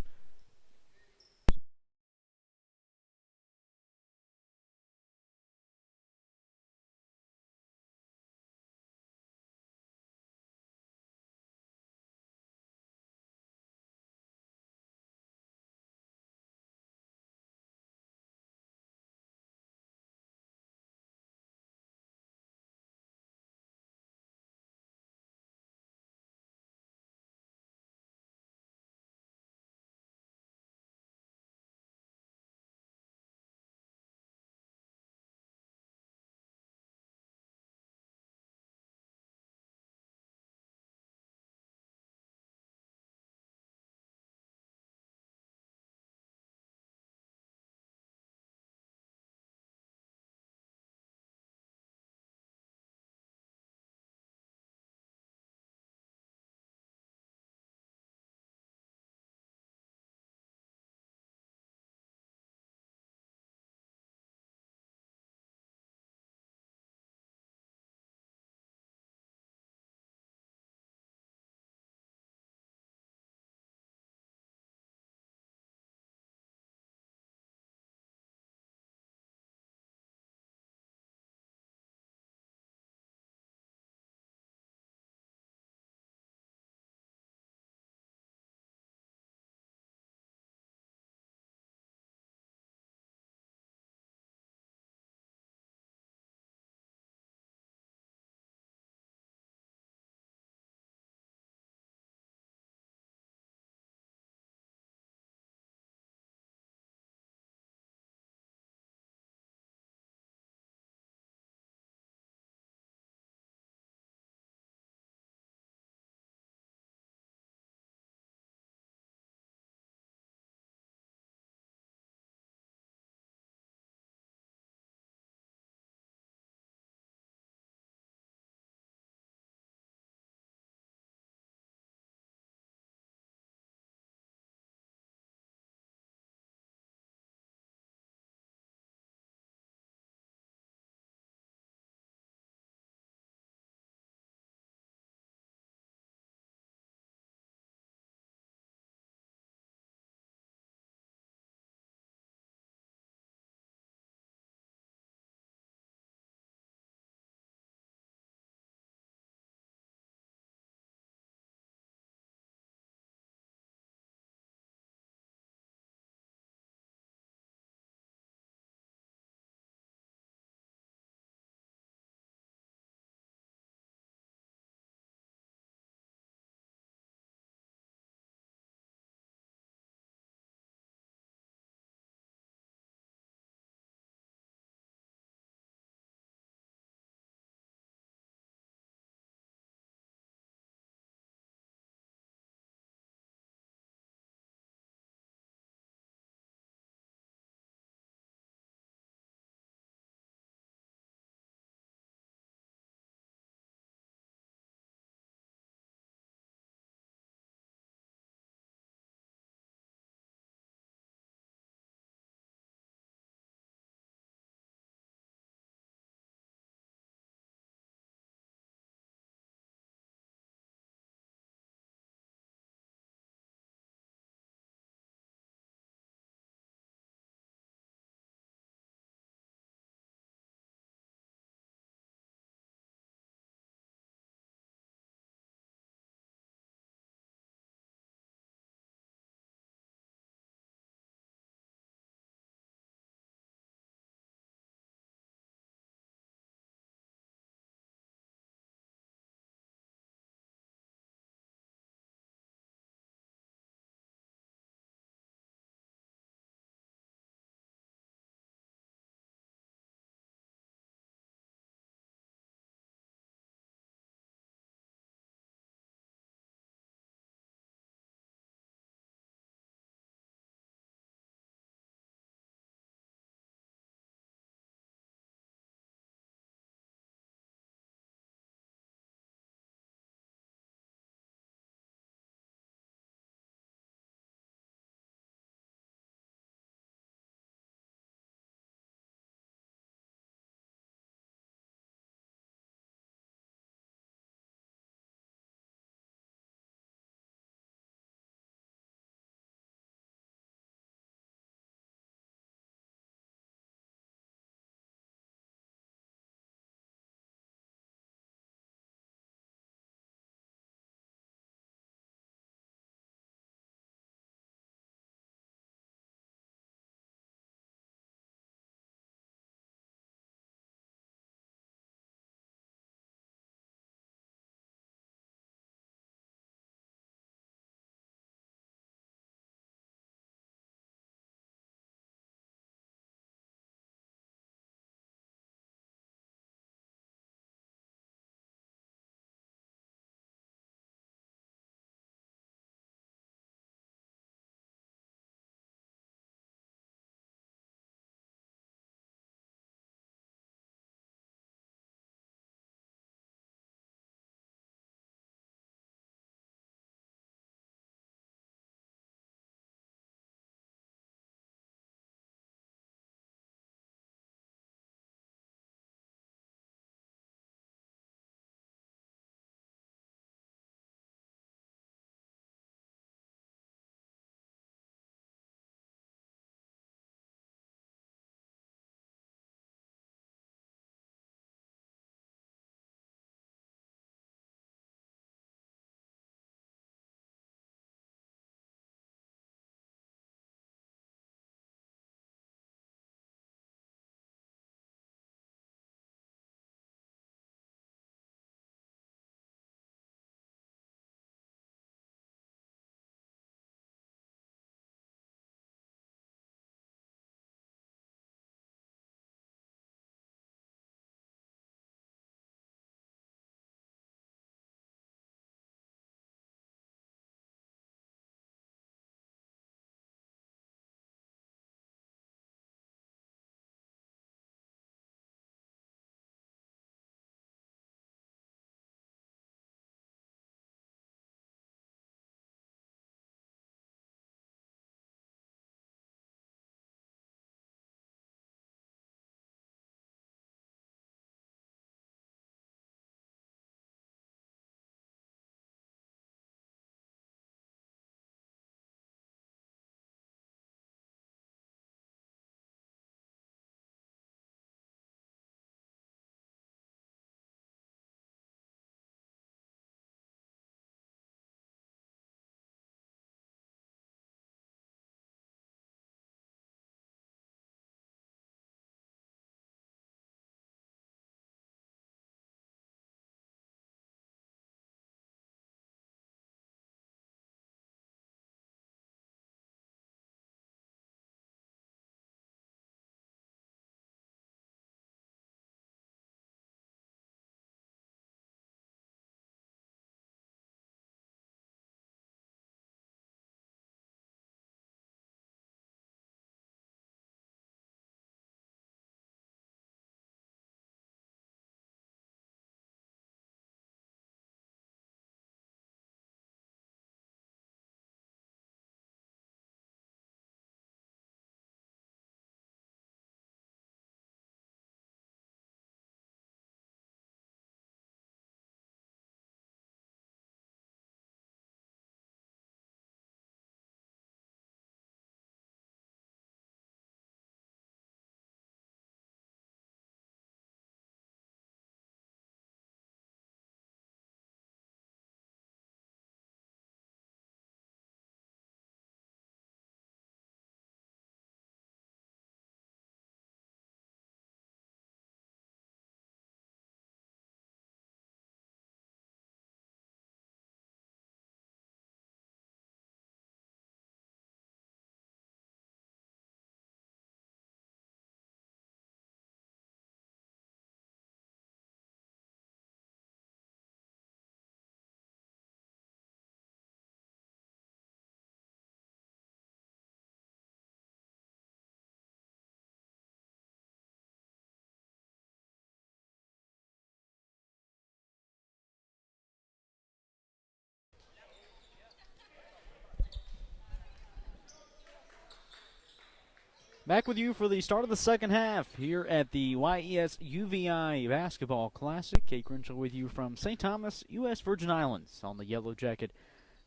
Back with you for the start of the second half here at the YES UVI Basketball Classic. Kate Grinchell with you from St. Thomas, U.S. Virgin Islands on the Yellow Jacket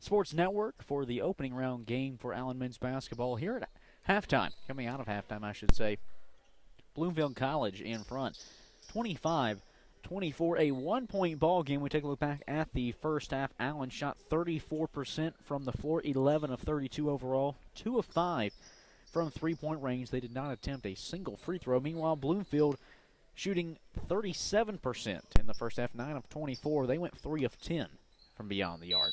Sports Network for the opening round game for Allen men's basketball here at halftime. Coming out of halftime, I should say. Bloomfield College in front, 25-24, a one-point ball game. We take a look back at the first half. Allen shot 34% from the floor, 11 of 32 overall, 2 of 5 from three-point range. They did not attempt a single free throw. Meanwhile, Bloomfield shooting 37% in the first half, 9 of 24. They went 3 of 10 from beyond the arc.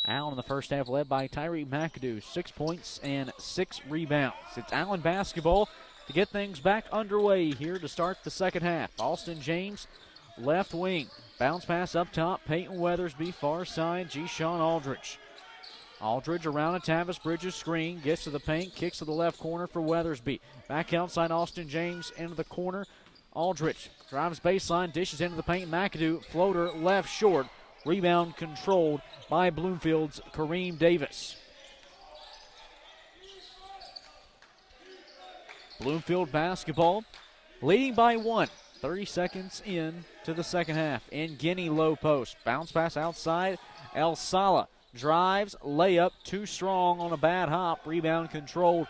Allen in the first half led by Tyree McAdoo, 6 points and 6 rebounds. It's Allen basketball to get things back underway here to start the second half. Austin James, left wing. Bounce pass up top. Peyton Weathersby, far side. G-Sean Aldridge. Aldridge around a Tavis Bridges screen, gets to the paint, kicks to the left corner for Weathersby. Back outside, Austin James into the corner. Aldridge drives baseline, dishes into the paint. McAdoo, floater left short. Rebound controlled by Bloomfield's Kareem Davis. Bloomfield basketball leading by 1. 30 seconds in to the second half. In Guinea low post. Bounce pass outside. El Sala drives, layup, too strong on a bad hop. Rebound controlled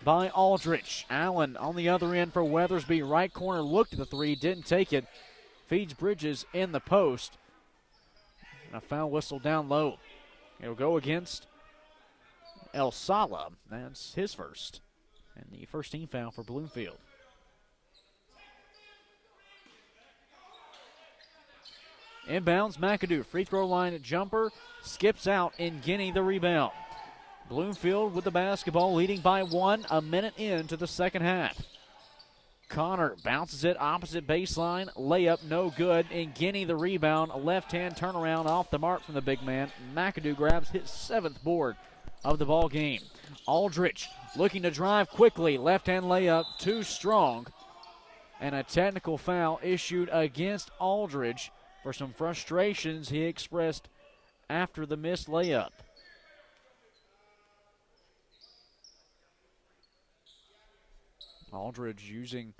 by Aldridge. Allen on the other end for Weathersby. Right corner, looked at the three, didn't take it. Feeds Bridges in the post. And a foul whistle down low. It'll go against El Sala. That's his first. And the first team foul for Bloomfield. Inbounds, McAdoo, free throw line jumper, skips out. In Guinea the rebound. Bloomfield with the basketball, leading by 1, a minute into the second half. Connor bounces it opposite baseline, layup no good. In Guinea the rebound, a left-hand turnaround off the mark from the big man. McAdoo grabs his 7th board of the ball game. Aldridge looking to drive quickly, left-hand layup, too strong. And a technical foul issued against Aldridge for some frustrations he expressed after the missed layup. Aldridge using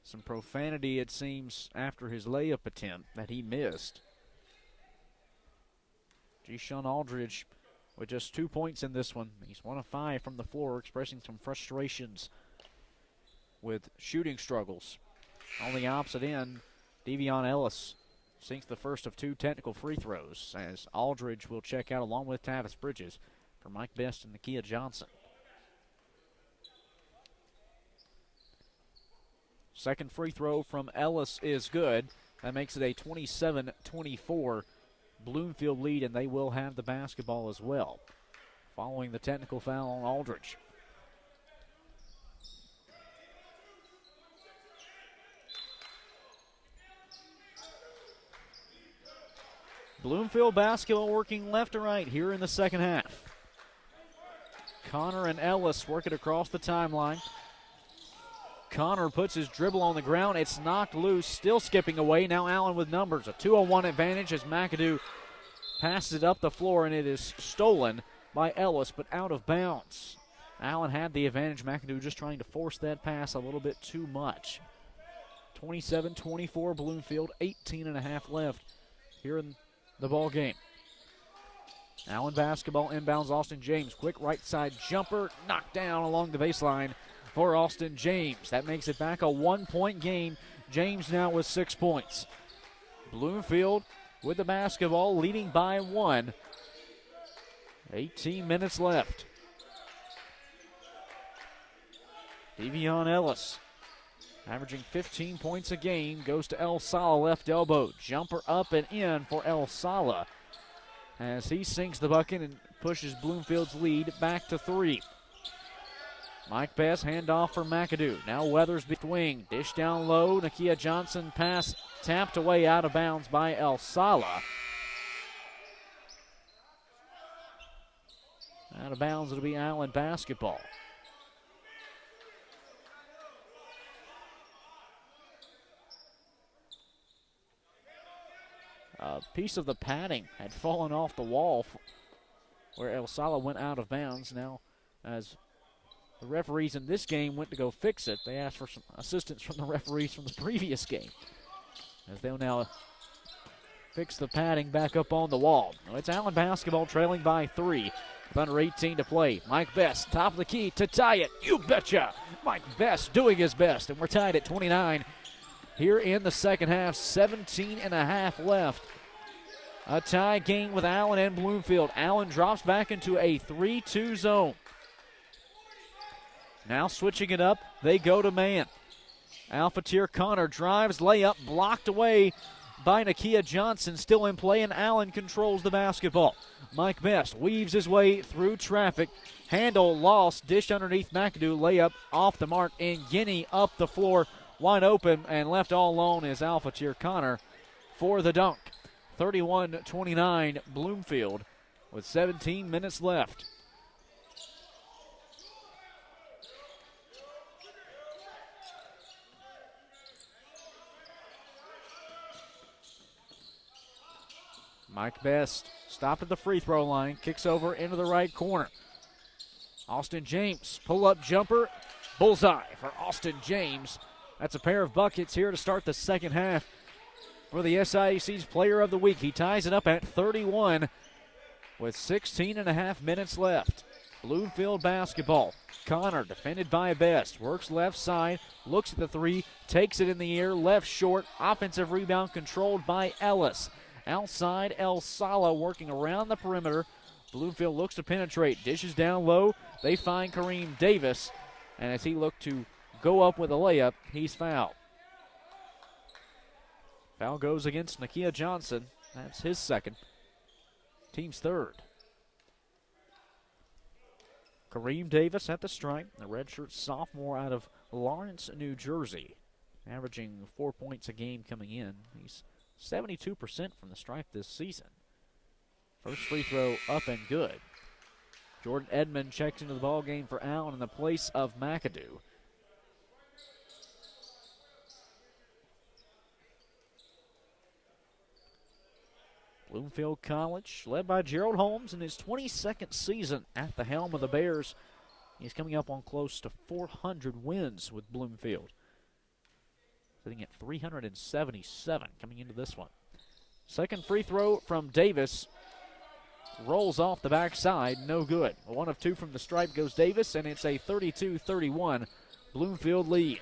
some profanity, it seems, after his layup attempt that he missed. G-Sean Aldridge with just 2 points in this one. He's 1 of 5 from the floor, expressing some frustrations with shooting struggles. On the opposite end, Devion Ellis sinks the first of 2 technical free throws as Aldridge will check out along with Tavis Bridges for Mike Best and Nakia Johnson. Second free throw from Ellis is good. That makes it a 27-24 Bloomfield lead, and they will have the basketball as well, following the technical foul on Aldridge. Bloomfield basketball working left to right here in the second half. Connor and Ellis work it across the timeline. Connor puts his dribble on the ground. It's knocked loose, still skipping away. Now Allen with numbers. A 2-on-1 advantage as McAdoo passes it up the floor, and it is stolen by Ellis, but out of bounds. Allen had the advantage. McAdoo just trying to force that pass a little bit too much. 27-24 Bloomfield, 18.5 left here in the ball game. Allen basketball inbounds. Austin James, quick right side jumper, knocked down along the baseline for Austin James. That makes it back a 1-point game. James now with 6 points. Bloomfield with the basketball, leading by 1. 18 minutes left. Devion Ellis, averaging 15 points a game, goes to El Sala, left elbow. Jumper up and in for El Sala as he sinks the bucket and pushes Bloomfield's lead back to 3. Mike Best, handoff for McAdoo. Now Weathersby wing. Dish down low. Nakia Johnson pass tapped away out of bounds by El Sala. Out of bounds, it'll be Allen basketball. A piece of the padding had fallen off the wall where El Sala went out of bounds. Now, as The referees in this game went to go fix it. They asked for some assistance from the referees from the previous game, as they'll now fix the padding back up on the wall. It's Allen basketball trailing by 3 with under 18 to play. Mike Best, top of the key to tie it. You betcha. Mike Best doing his best, and we're tied at 29 here in the second half. 17 and a half left. A tie game with Allen and Bloomfield. Allen drops back into a 3-2 zone. Now switching it up, they go to man. Alphateer Connor drives, layup blocked away by Nakia Johnson, still in play, and Allen controls the basketball. Mike Best weaves his way through traffic. Handle lost, dish underneath McAdoo, layup off the mark, and Guinea up the floor, wide open, and left all alone is Alphateer Connor for the dunk. 31-29 Bloomfield with 17 minutes left. Mike Best stopped at the free throw line, kicks over into the right corner. Austin James, pull-up jumper, bullseye for Austin James. That's a pair of buckets here to start the second half for the SIAC's Player of the Week. He ties it up at 31 with 16 and a half minutes left. Bloomfield basketball. Connor defended by Best, works left side, looks at the three, takes it in the air, left short, offensive rebound controlled by Ellis. Outside, El Sala working around the perimeter. Bloomfield looks to penetrate, dishes down low. They find Kareem Davis, and as he looked to go up with a layup, he's fouled. Foul goes against Nakia Johnson. That's his second. Team's third. Kareem Davis at the stripe, the redshirt sophomore out of Lawrence, New Jersey, averaging 4 points a game coming in. He's 72% from the stripe this season. First free throw up and good. Jordan Edmond checks into the ball game for Allen in the place of McAdoo. Bloomfield College, led by Gerald Holmes in his 22nd season at the helm of the Bears. He's coming up on close to 400 wins with Bloomfield, sitting at 377 coming into this one. Second free throw from Davis. Rolls off the backside, no good. 1 of 2 from the stripe goes Davis, and it's a 32-31 Bloomfield lead.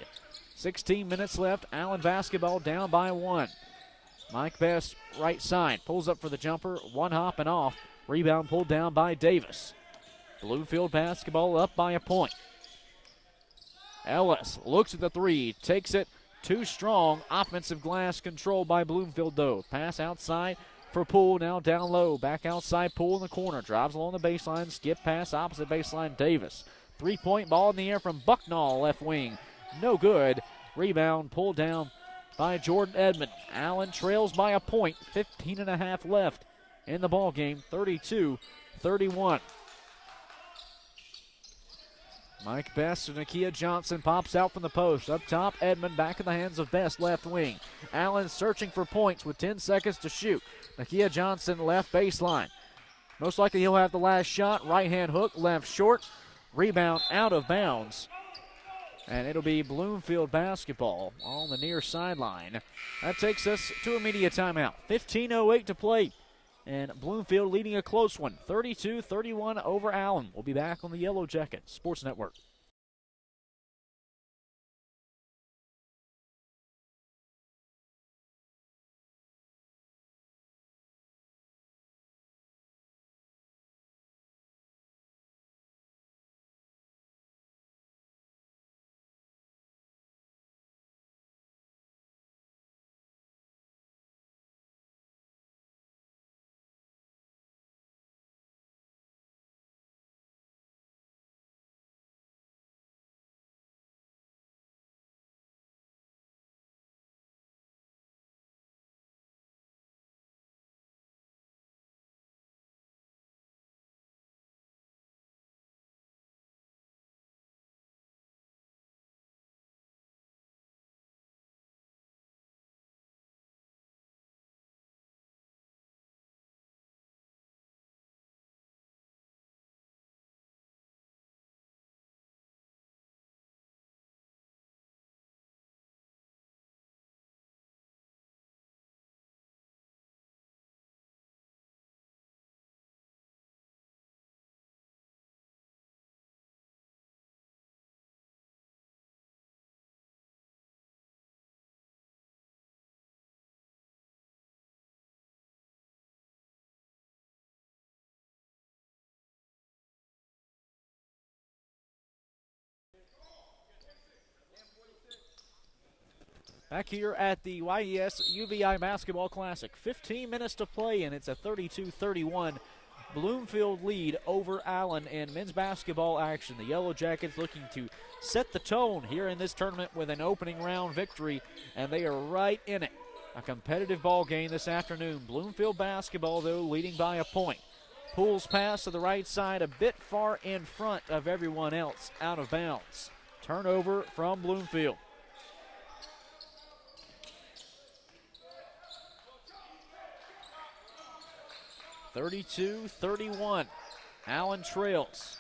16 minutes left. Allen basketball down by 1. Mike Best, right side, pulls up for the jumper, one hop and off. Rebound pulled down by Davis. Bloomfield basketball up by a point. Ellis looks at the three, takes it too strong. Offensive glass controlled by Bloomfield, though. Pass outside for Poole, now down low. Back outside, Poole in the corner. Drives along the baseline, skip pass, opposite baseline, Davis. Three-point ball in the air from Bucknall, left wing. No good. Rebound pulled down by Jordan Edmond. Allen trails by a point. 15 and a half left in the ball game. 32-31. Mike Best and Nakia Johnson pops out from the post. Up top, Edmond back in the hands of Best, left wing. Allen searching for points with 10 seconds to shoot. Nakia Johnson, left baseline. Most likely he'll have the last shot. Right-hand hook, left short. Rebound out of bounds. And it'll be Bloomfield basketball on the near sideline. That takes us to a media timeout. 15:08 to play. And Bloomfield leading a close one, 32-31 over Allen. We'll be back on the Yellow Jackets Sports Network. Back here at the YES UVI Basketball Classic. 15 minutes to play, and it's a 32-31 Bloomfield lead over Allen in men's basketball action. The Yellow Jackets looking to set the tone here in this tournament with an opening round victory, and they are right in it. A competitive ball game this afternoon. Bloomfield basketball, though, leading by a point. Poole's pass to the right side, a bit far in front of everyone else, out of bounds. Turnover from Bloomfield. (32-31). Allen trails.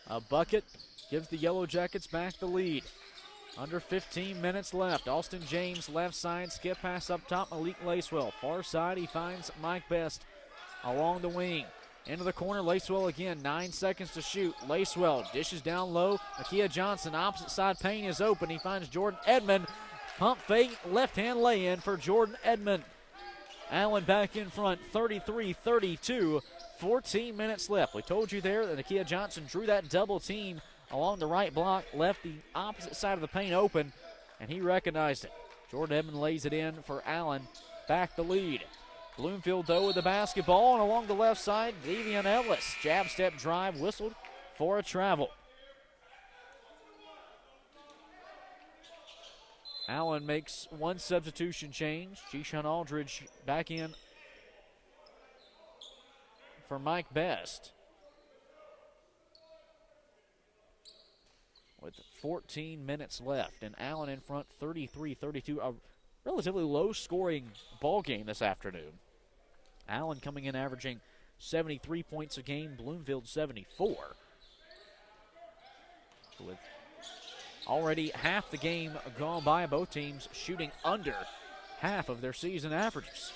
A bucket gives the Yellow Jackets back the lead. Under 15 minutes left. Austin James, left side, skip pass up top. Malik Lacewell. Far side, he finds Mike Best along the wing. Into the corner, Lacewell again. 9 seconds to shoot. Lacewell dishes down low. Nakia Johnson, opposite side pane is open. He finds Jordan Edmond. Pump fake, left-hand lay-in for Jordan Edmond. Allen back in front, 33-32. 14 minutes left. We told you there that Nakia Johnson drew that double team along the right block, left the opposite side of the paint open, and he recognized it. Jordan Edmond lays it in for Allen, back the lead. Bloomfield, though, with the basketball, and along the left side, Davion Ellis. Jab step drive, whistled for a travel. Allen makes one substitution change. Keyshawn Aldridge back in for Mike Best. With 14 minutes left, and Allen in front 33-32. A relatively low-scoring ball game this afternoon. Allen coming in averaging 73 points a game, Bloomfield 74. With already half the game gone by, both teams shooting under half of their season averages.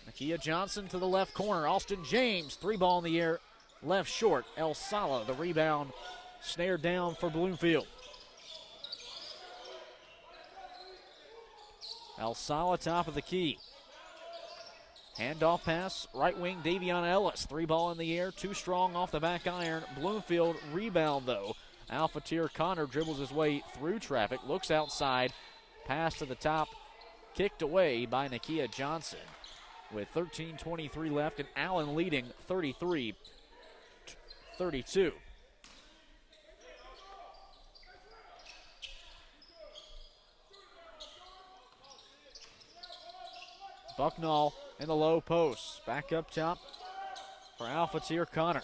Nakia Johnson to the left corner. Austin James, three ball in the air, left short. El Sala, the rebound, snared down for Bloomfield. El Sala, top of the key. Handoff pass, right wing, Davion Ellis. Three ball in the air, too strong off the back iron. Bloomfield rebound, though. Alpha tier Connor dribbles his way through traffic, looks outside. Pass to the top, kicked away by Nakia Johnson. With 13:23 left, and Allen leading 33-32. Bucknall in the low post. Back up top for Alpha tier Connor.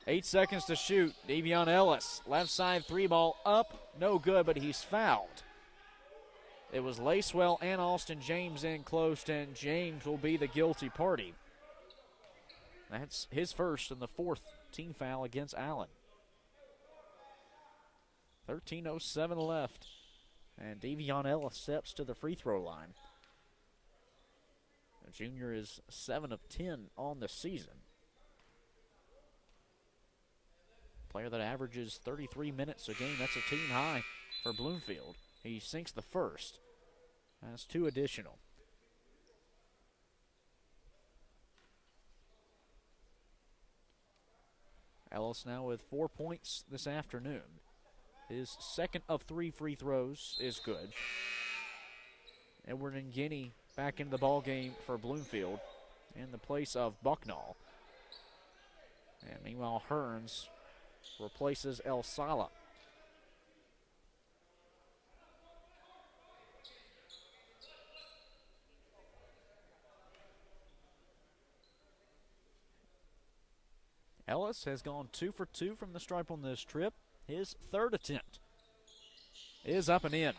8 seconds to shoot. Davion Ellis, left side three ball up. No good, but he's fouled. It was Lacewell and Austin James in close, and James will be the guilty party. That's his first and the fourth team foul against Allen. 13:07 left, and Davion Ellis steps to the free throw line. The junior is 7 of 10 on the season. Player that averages 33 minutes a game. That's a team high for Bloomfield. He sinks the first. That's two additional. Ellis now with 4 points this afternoon. His second of 3 free throws is good. Edward Nguyen back into the ball game for Bloomfield in the place of Bucknall. And meanwhile, Hearns replaces El Sala. Ellis has gone 2 for 2 from the stripe on this trip. His third attempt is up and in.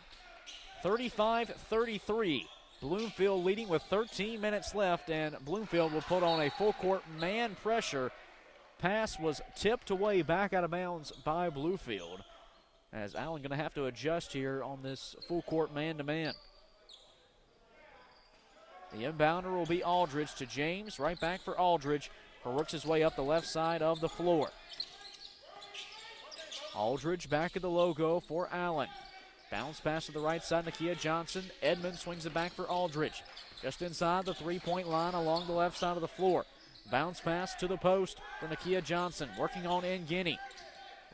35-33. Bloomfield leading with 13 minutes left, and Bloomfield will put on a full court man pressure. Pass was tipped away back out of bounds by Bloomfield, as Allen going to have to adjust here on this full court man-to-man. The inbounder will be Aldridge to James. Right back for Aldridge, who works his way up the left side of the floor. Aldridge back at the logo for Allen. Bounce pass to the right side, Nakia Johnson. Edmond swings it back for Aldridge. Just inside the three-point line along the left side of the floor. Bounce pass to the post for Nakia Johnson, working on Nguyen.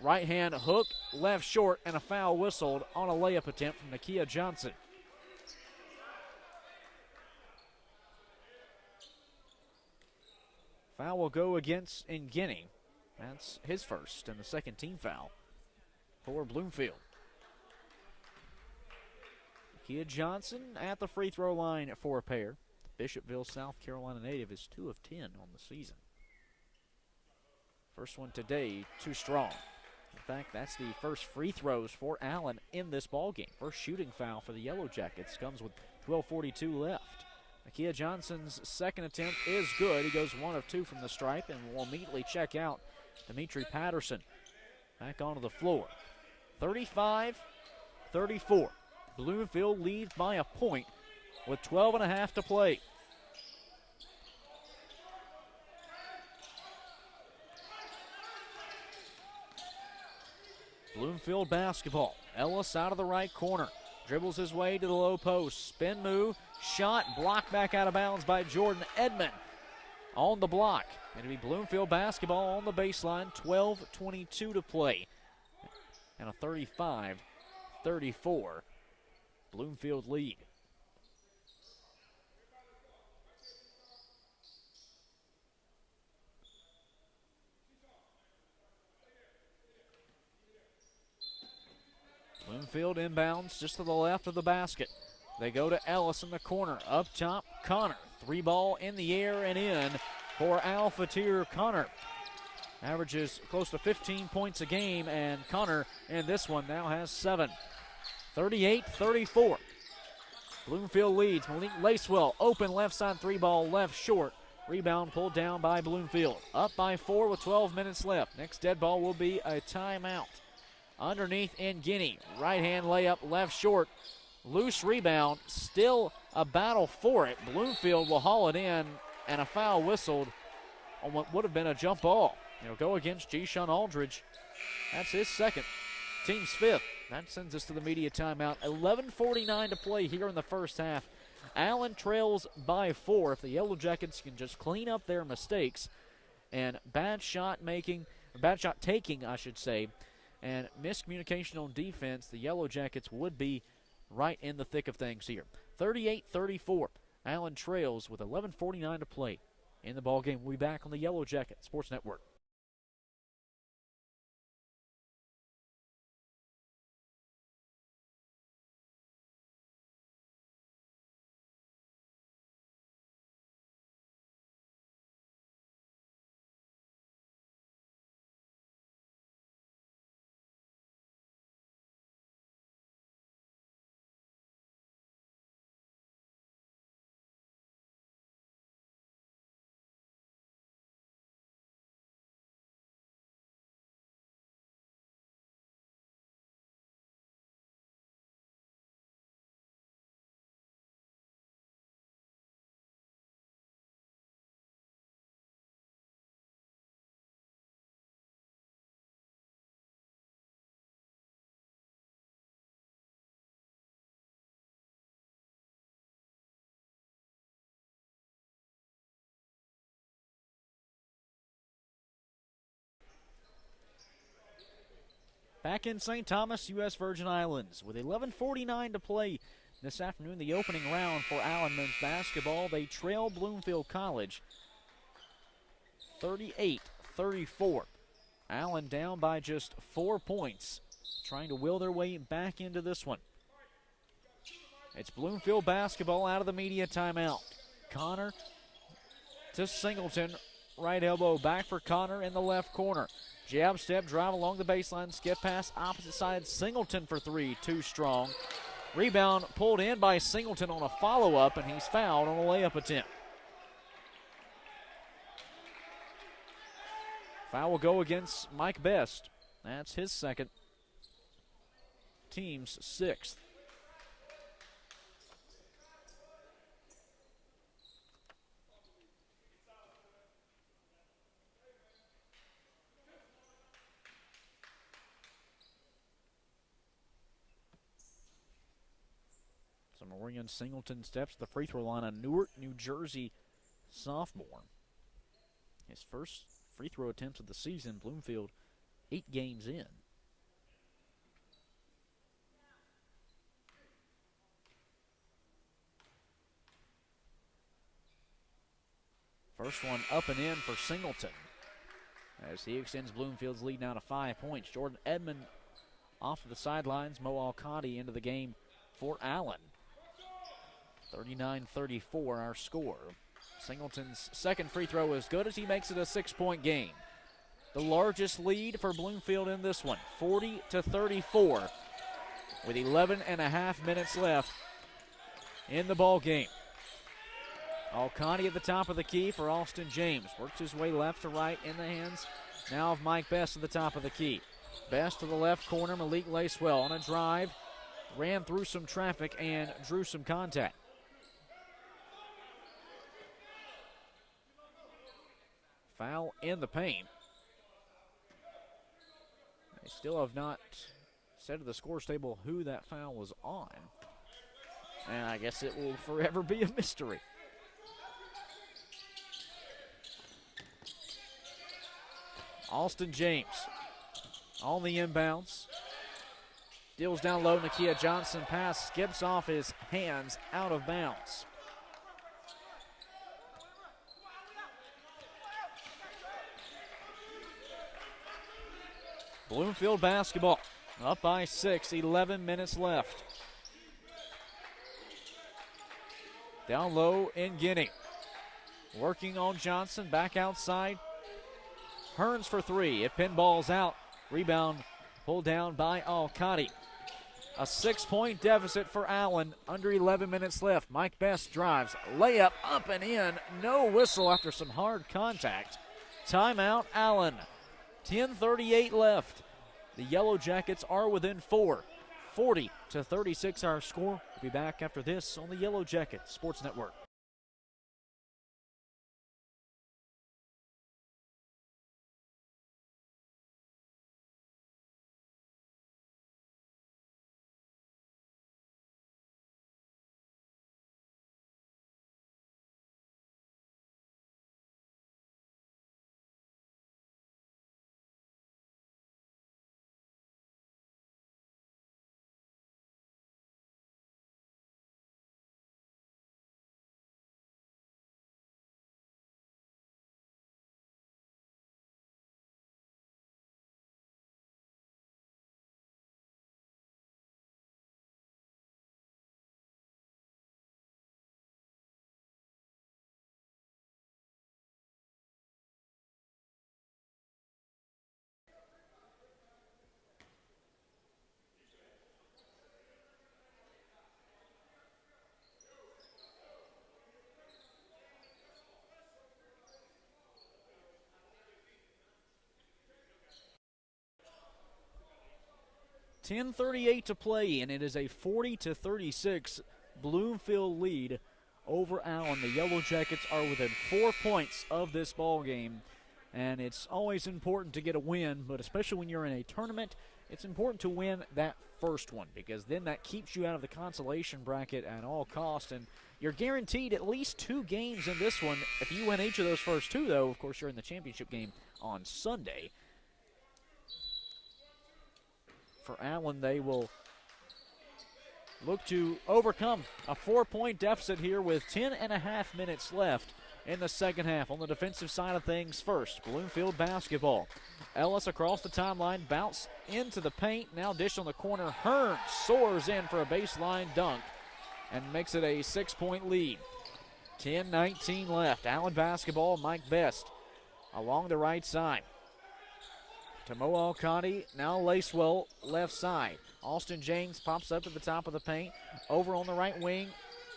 Right hand hook, left short, and a foul whistled on a layup attempt from Nakia Johnson. Foul will go against Ngini. That's his first and the second team foul for Bloomfield. Nakia Johnson at the free throw line for a pair. Bishopville, South Carolina native is 2 of 10 on the season. First one today, too strong. In fact, that's the first free throws for Allen in this ballgame. First shooting foul for the Yellow Jackets comes with 12:42 left. Nakia Johnson's second attempt is good. He goes 1 of 2 from the stripe and will immediately check out Dimitri Patterson back onto the floor. 35-34. Bloomfield leads by a point with 12.5 to play. Bloomfield basketball. Ellis out of the right corner. Dribbles his way to the low post. Spin move. Shot blocked back out of bounds by Jordan Edmond on the block. It'll be Bloomfield basketball on the baseline. 12:22 to play. And a 35-34 Bloomfield lead. Bloomfield inbounds just to the left of the basket. They go to Ellis in the corner. Up top, Connor. 3 ball in the air and in for Al Fatir Connor. Averages close to 15 points a game, and Connor in this one now has 7. 38-34. Bloomfield leads. Malik Lacewell, open left side 3 ball, left short. Rebound pulled down by Bloomfield. Up by 4 with 12 minutes left. Next dead ball will be a timeout. Underneath Ngini. Right hand layup, left short. Loose rebound. Still a battle for it. Bloomfield will haul it in, and a foul whistled on what would have been a jump ball. It'll go against G-Shun Aldridge. That's his second. Team's 5th. That sends us to the media timeout. 11:49 to play here in the first half. Allen trails by 4. If the Yellow Jackets can just clean up their mistakes and bad shot taking, I should say, and miscommunication on defense, the Yellow Jackets would be right in the thick of things here. 38-34. Allen trails with 11:49 to play in the ballgame. We'll be back on the Yellow Jacket Sports Network. Back in St. Thomas, U.S. Virgin Islands, with 11:49 to play this afternoon, the opening round for Allen men's basketball. They trail Bloomfield College 38-34. Allen down by just 4 points, trying to will their way back into this one. It's Bloomfield basketball out of the media timeout. Connor to Singleton, right elbow back for Connor in the left corner. Jab step, drive along the baseline, skip pass, opposite side, Singleton for 3, too strong. Rebound pulled in by Singleton on a follow-up, and he's fouled on a layup attempt. Foul will go against Mike Best. That's his second. Team's 6th. So Morian Singleton steps to the free throw line, a Newark, New Jersey sophomore. His first free throw attempts of the season. Bloomfield 8 games in. First one up and in for Singleton as he extends Bloomfield's lead now to 5 points. Jordan Edmond off to the sidelines. Mo Alcati into the game for Allen. 39-34 our score. Singleton's second free throw is good as he makes it a 6-point game. The largest lead for Bloomfield in this one, 40-34, with 11.5 minutes left in the ball game. Alcani at the top of the key for Austin James. Works his way left to right in the hands now of Mike Best at the top of the key. Best to the left corner, Malik Lacewell on a drive. Ran through some traffic and drew some contact. Foul in the paint. They still have not said to the scores table who that foul was on. And I guess it will forever be a mystery. Austin James on the inbounds. Deals down low. Nakia Johnson pass skips off his hands out of bounds. Bloomfield basketball up by 6, 11 minutes left. Down low in Guinea. Working on Johnson, back outside. Hearns for 3. It pinballs out. Rebound pulled down by Alcati. A 6-point deficit for Allen. Under 11 minutes left. Mike Best drives. Layup up and in. No whistle after some hard contact. Timeout, Allen. 10:38 left. The Yellow Jackets are within 4. 40-36 our score. We'll be back after this on the Yellow Jackets Sports Network. .38 to play, and it is a 40-36 Bloomfield lead over Allen. The Yellow Jackets are within 4 points of this ball game, and it's always important to get a win, but especially when you're in a tournament, it's important to win that first one because then that keeps you out of the consolation bracket at all costs, and you're guaranteed at least 2 games in this one. If you win each of those first 2, though, of course, you're in the championship game on Sunday. For Allen, they will look to overcome a 4-point deficit here with 10.5 minutes left in the second half. On the defensive side of things first, Bloomfield basketball. Ellis across the timeline, bounce into the paint, now dish on the corner. Hearns soars in for a baseline dunk and makes it a 6-point lead. 10:19 left. Allen basketball, Mike Best along the right side. To Mo Alcani, now Lacewell left side. Austin James pops up to the top of the paint. Over on the right wing,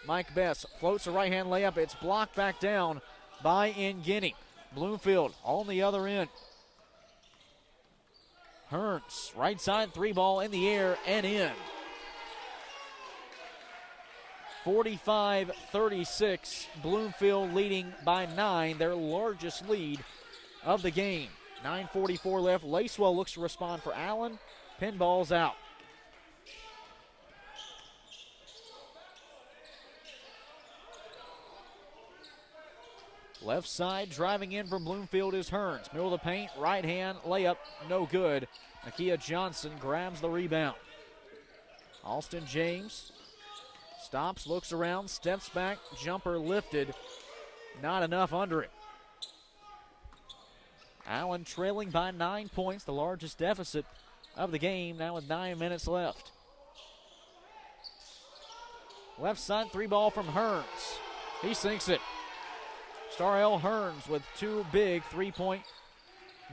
Mike Best floats a right-hand layup. It's blocked back down by Nguyen. Bloomfield on the other end. Hearns, right side, 3-ball in the air and in. 45-36, Bloomfield leading by 9, their largest lead of the game. 9:44 left. Lacewell looks to respond for Allen. Pinball's out. Left side driving in from Bloomfield is Hearns. Middle of the paint, right hand layup, no good. Nakia Johnson grabs the rebound. Alston James stops, looks around, steps back, jumper lifted. Not enough under it. Allen trailing by 9 points, the largest deficit of the game, now with 9 minutes left. Left side three ball from Hearns. He sinks it. Starrell Hearns with two big three-point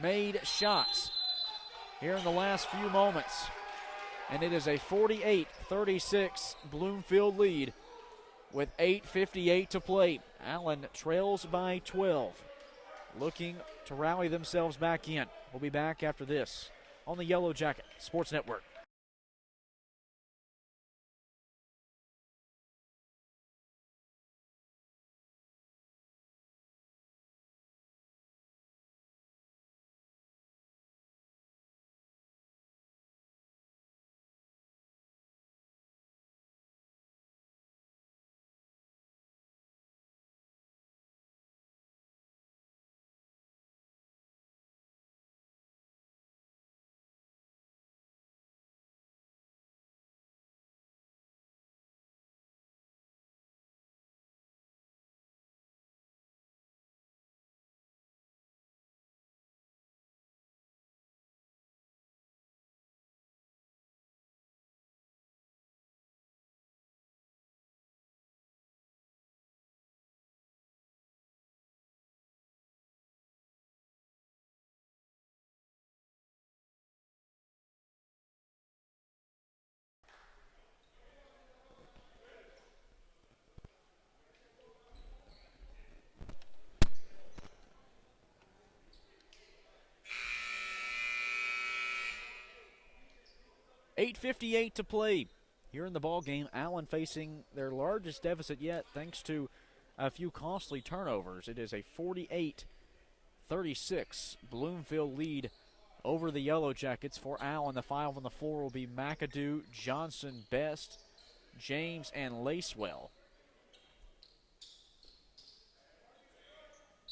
made shots here in the last few moments. And it is a 48-36 Bloomfield lead with 8:58 to play. Allen trails by 12, looking to rally themselves back in. We'll be back after this on the Yellow Jacket Sports Network. $8:58 to play here in the ball game. Allen facing their largest deficit yet, thanks to a few costly turnovers. It is a 48-36 Bloomfield lead over the Yellow Jackets. For Allen, the five on the floor will be McAdoo, Johnson, Best, James, and Lacewell.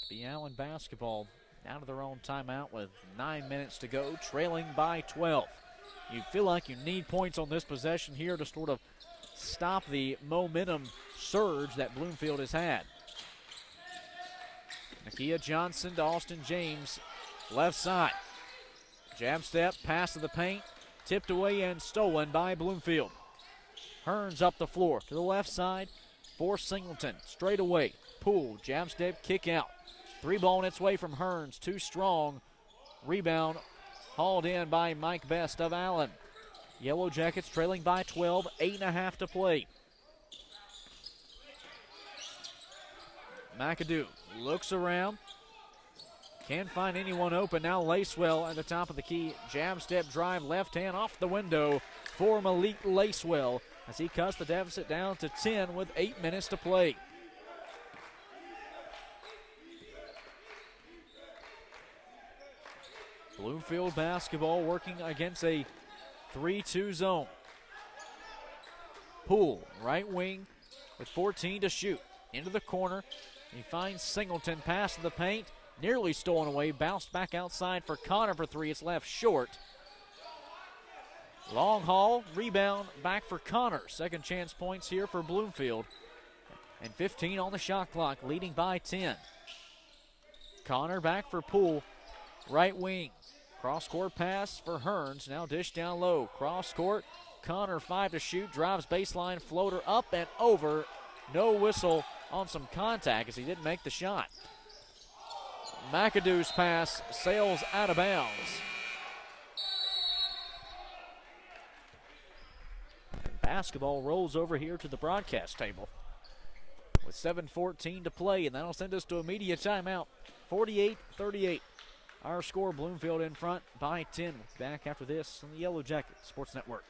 The Allen basketball out of their own timeout with 9 minutes to go, trailing by 12. You feel like you need points on this possession here to sort of stop the momentum surge that Bloomfield has had. Nakia Johnson to Alston James, left side. Jab step, pass to the paint, tipped away and stolen by Bloomfield. Hearns up the floor to the left side for Singleton. Straight away, Poole, jab step, kick out. Three ball on its way from Hearns, too strong. Rebound hauled in by Mike Best of Allen. Yellow Jackets trailing by 12, 8.5 to play. McAdoo looks around. Can't find anyone open. Now Lacewell at the top of the key. Jab step drive, left hand off the window for Malik Lacewell as he cuts the deficit down to 10 with 8 minutes to play. Bloomfield basketball working against a 3-2 zone. Poole, right wing with 14 to shoot. Into the corner. He finds Singleton, pass to the paint. Nearly stolen away. Bounced back outside for Connor for three. It's left short. Long haul. Rebound back for Connor. Second chance points here for Bloomfield. And 15 on the shot clock, leading by 10. Connor back for Poole. Right wing. Cross-court pass for Hearns. Now dish down low. Cross-court. Connor, 5 to shoot. Drives baseline. Floater up and over. No whistle on some contact as he didn't make the shot. McAdoo's pass sails out of bounds. Basketball rolls over here to the broadcast table with 7:14 to play, and that'll send us to a media timeout. 48-38. Our score, Bloomfield in front by 10. Back after this on the Yellow Jacket Sports Network.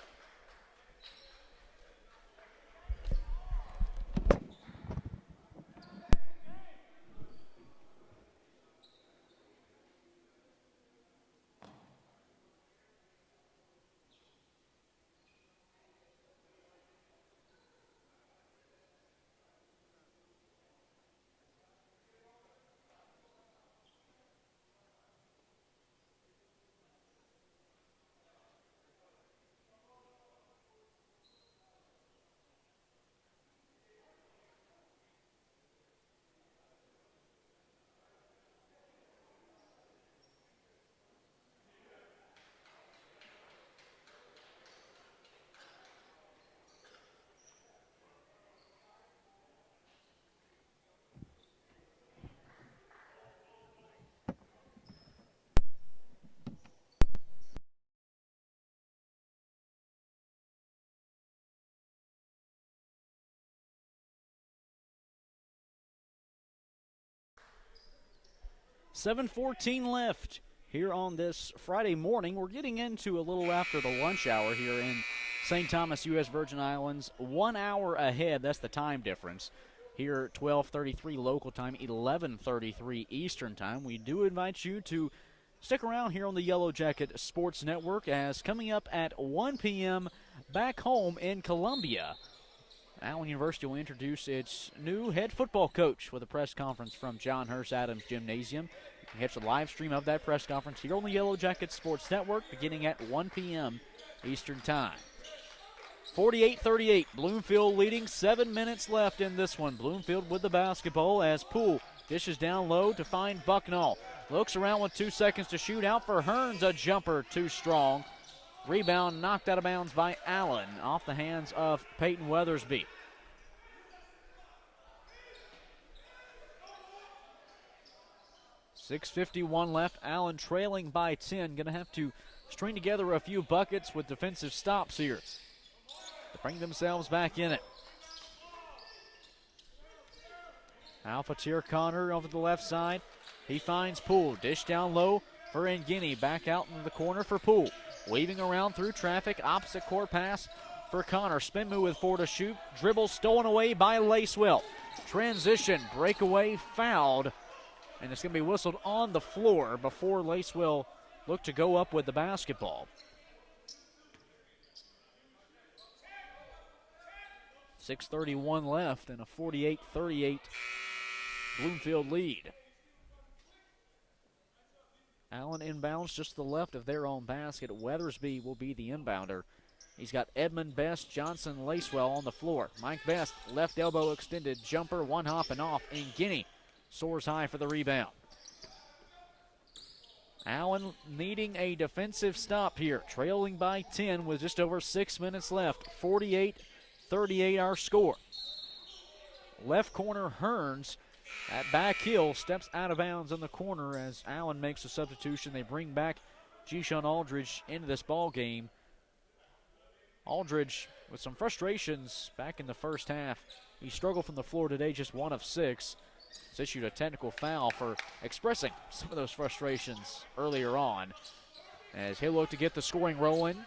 7:14 left here on this Friday morning. We're getting into a little after the lunch hour here in St. Thomas, U.S. Virgin Islands. 1 hour ahead, that's the time difference. Here, 12:33 local time, 11:33 Eastern time. We do invite you to stick around here on the Yellow Jacket Sports Network, as coming up at 1 p.m. back home in Columbia, Allen University will introduce its new head football coach with a press conference from John Hurst Adams Gymnasium. You can catch the live stream of that press conference here on the Yellow Jacket Sports Network beginning at 1 p.m. Eastern time. 48-38, Bloomfield leading, 7 minutes left in this one. Bloomfield with the basketball as Poole dishes down low to find Bucknall. Looks around with 2 seconds to shoot. Out for Hearns, a jumper too strong. Rebound knocked out of bounds by Allen off the hands of Peyton Weathersby. .651 left. Allen trailing by 10. Going to have to string together a few buckets with defensive stops here to bring themselves back in it. Alpha Tier Connor over the left side. He finds Poole. Dish down low for Ngini. Back out into the corner for Poole. Weaving around through traffic. Opposite court pass for Connor. Spin move with 4 to shoot. Dribble stolen away by Lacewell. Transition. Breakaway fouled. And it's going to be whistled on the floor before Lacewell looked to go up with the basketball. 6:31 left and a 48-38 Bloomfield lead. Allen inbounds just to the left of their own basket. Weathersby will be the inbounder. He's got Edmund, Best, Johnson, Lacewell on the floor. Mike Best, left elbow extended jumper, one hop and off. Ngini soars high for the rebound. Allen needing a defensive stop here, trailing by 10 with just over 6 minutes left. 48-38 our score. Left corner Hearns at back heel steps out of bounds in the corner as Allen makes a substitution. They bring back G-Shun Aldridge into this ball game. Aldridge with some frustrations back in the first half. He struggled from the floor today, just 1 of 6. He's issued a technical foul for expressing some of those frustrations earlier on, as he'll look to get the scoring rolling.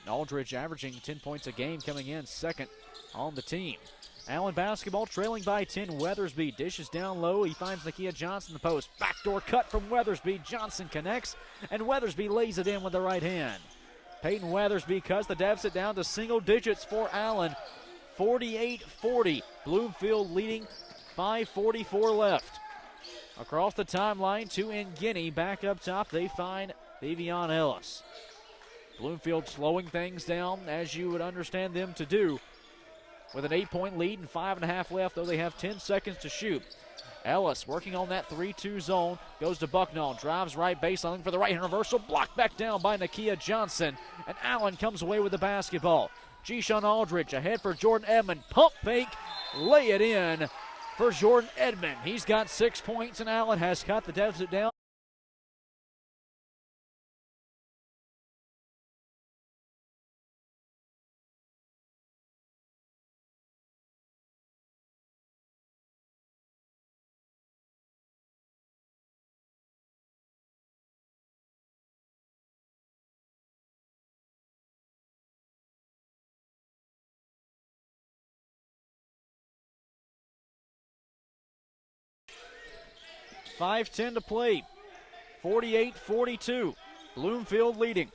Aldridge averaging 10 points a game, coming in second on the team. Allen basketball trailing by 10. Weathersby dishes down low. He finds Nakia Johnson in the post. Backdoor cut from Weathersby. Johnson connects, and Weathersby lays it in with the right hand. Peyton Weathersby cuts the deficit down to single digits for Allen. 48-40. Bloomfield leading. 5:44 left. Across the timeline to Ngini. Back up top, they find Vivian Ellis. Bloomfield slowing things down, as you would understand them to do, with an 8-point lead and 5.5 left, though they have 10 seconds to shoot. Ellis working on that 3-2 zone, goes to Bucknall, drives right baseline for the right-hand reversal, blocked back down by Nakia Johnson, and Allen comes away with the basketball. G-Shun Aldridge ahead for Jordan Edmond, pump fake, lay it in for Jordan Edmond. He's got 6 points, and Allen has cut the deficit down. .5:10 to play. 48-42. Bloomfield leading.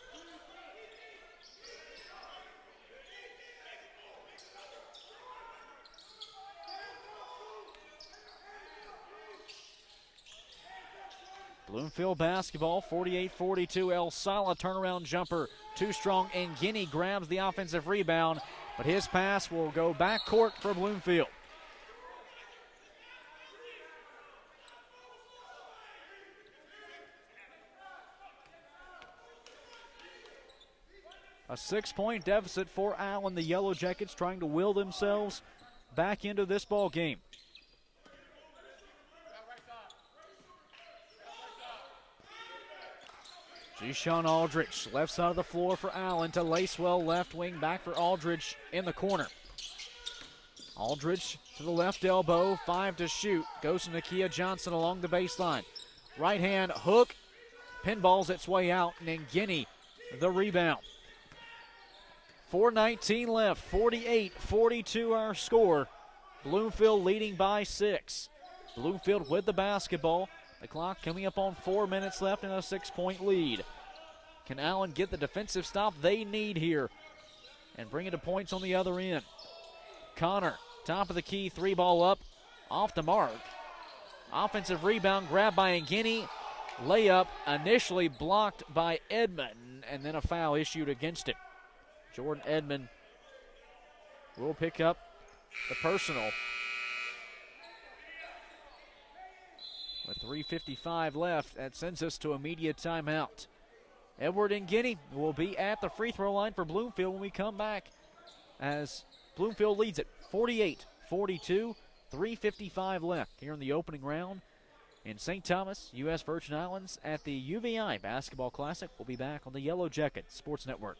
Bloomfield basketball, 48-42. El Sala turnaround jumper, too strong, and Ngini grabs the offensive rebound, but his pass will go backcourt for Bloomfield. A 6-point deficit for Allen. The Yellow Jackets trying to will themselves back into this ball game. G-Shun Aldridge, left side of the floor for Allen to Lacewell, left wing, back for Aldridge in the corner. Aldridge to the left elbow, 5 to shoot. Goes to Nakia Johnson along the baseline. Right hand hook. Pinballs its way out, and Guinea the rebound. 4:19 left, 48-42 our score. Bloomfield leading by 6. Bloomfield with the basketball. The clock coming up on 4 minutes left and a 6-point lead. Can Allen get the defensive stop they need here and bring it to points on the other end? Connor, top of the key, 3-ball up, off the mark. Offensive rebound grabbed by Guinea. Layup initially blocked by Edmond, and then a foul issued against it. Jordan Edmond will pick up the personal. With 3:55 left, that sends us to immediate timeout. Edward and Guinea will be at the free throw line for Bloomfield when we come back, as Bloomfield leads it 48-42, 3:55 left here in the opening round in St. Thomas, U.S. Virgin Islands at the UVI Basketball Classic. We'll be back on the Yellow Jacket Sports Network.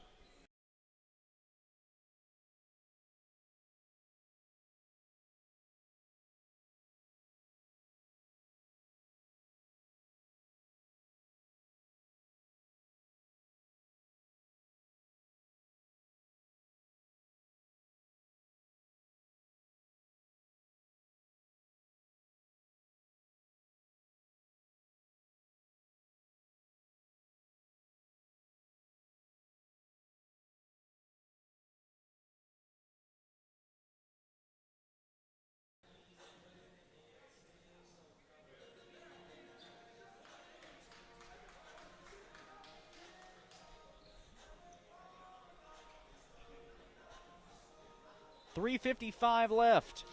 .355 left,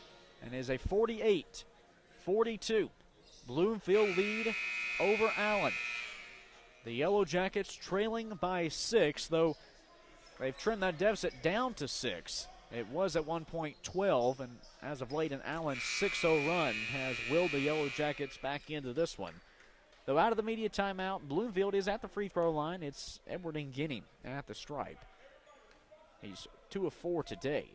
and is a 48-42 Bloomfield lead over Allen. The Yellow Jackets trailing by 6, though they've trimmed that deficit down to 6. It was at one point 12, and as of late, an Allen 6-0 run has willed the Yellow Jackets back into this one. Though out of the media timeout, Bloomfield is at the free throw line. It's Edward Guinea at the stripe. He's 2 of 4 today.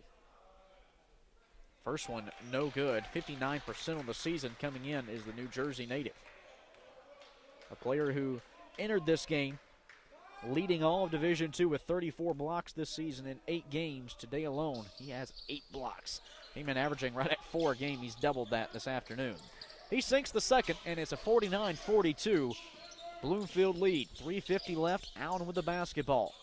First one, no good. 59% on the season coming in is the New Jersey native. A player who entered this game leading all of Division II with 34 blocks this season in 8 games. Today alone, he has 8 blocks. He's been averaging right at 4 a game. He's doubled that this afternoon. He sinks the second, and it's a 49-42 Bloomfield lead. 3:50 left. Allen with the basketball.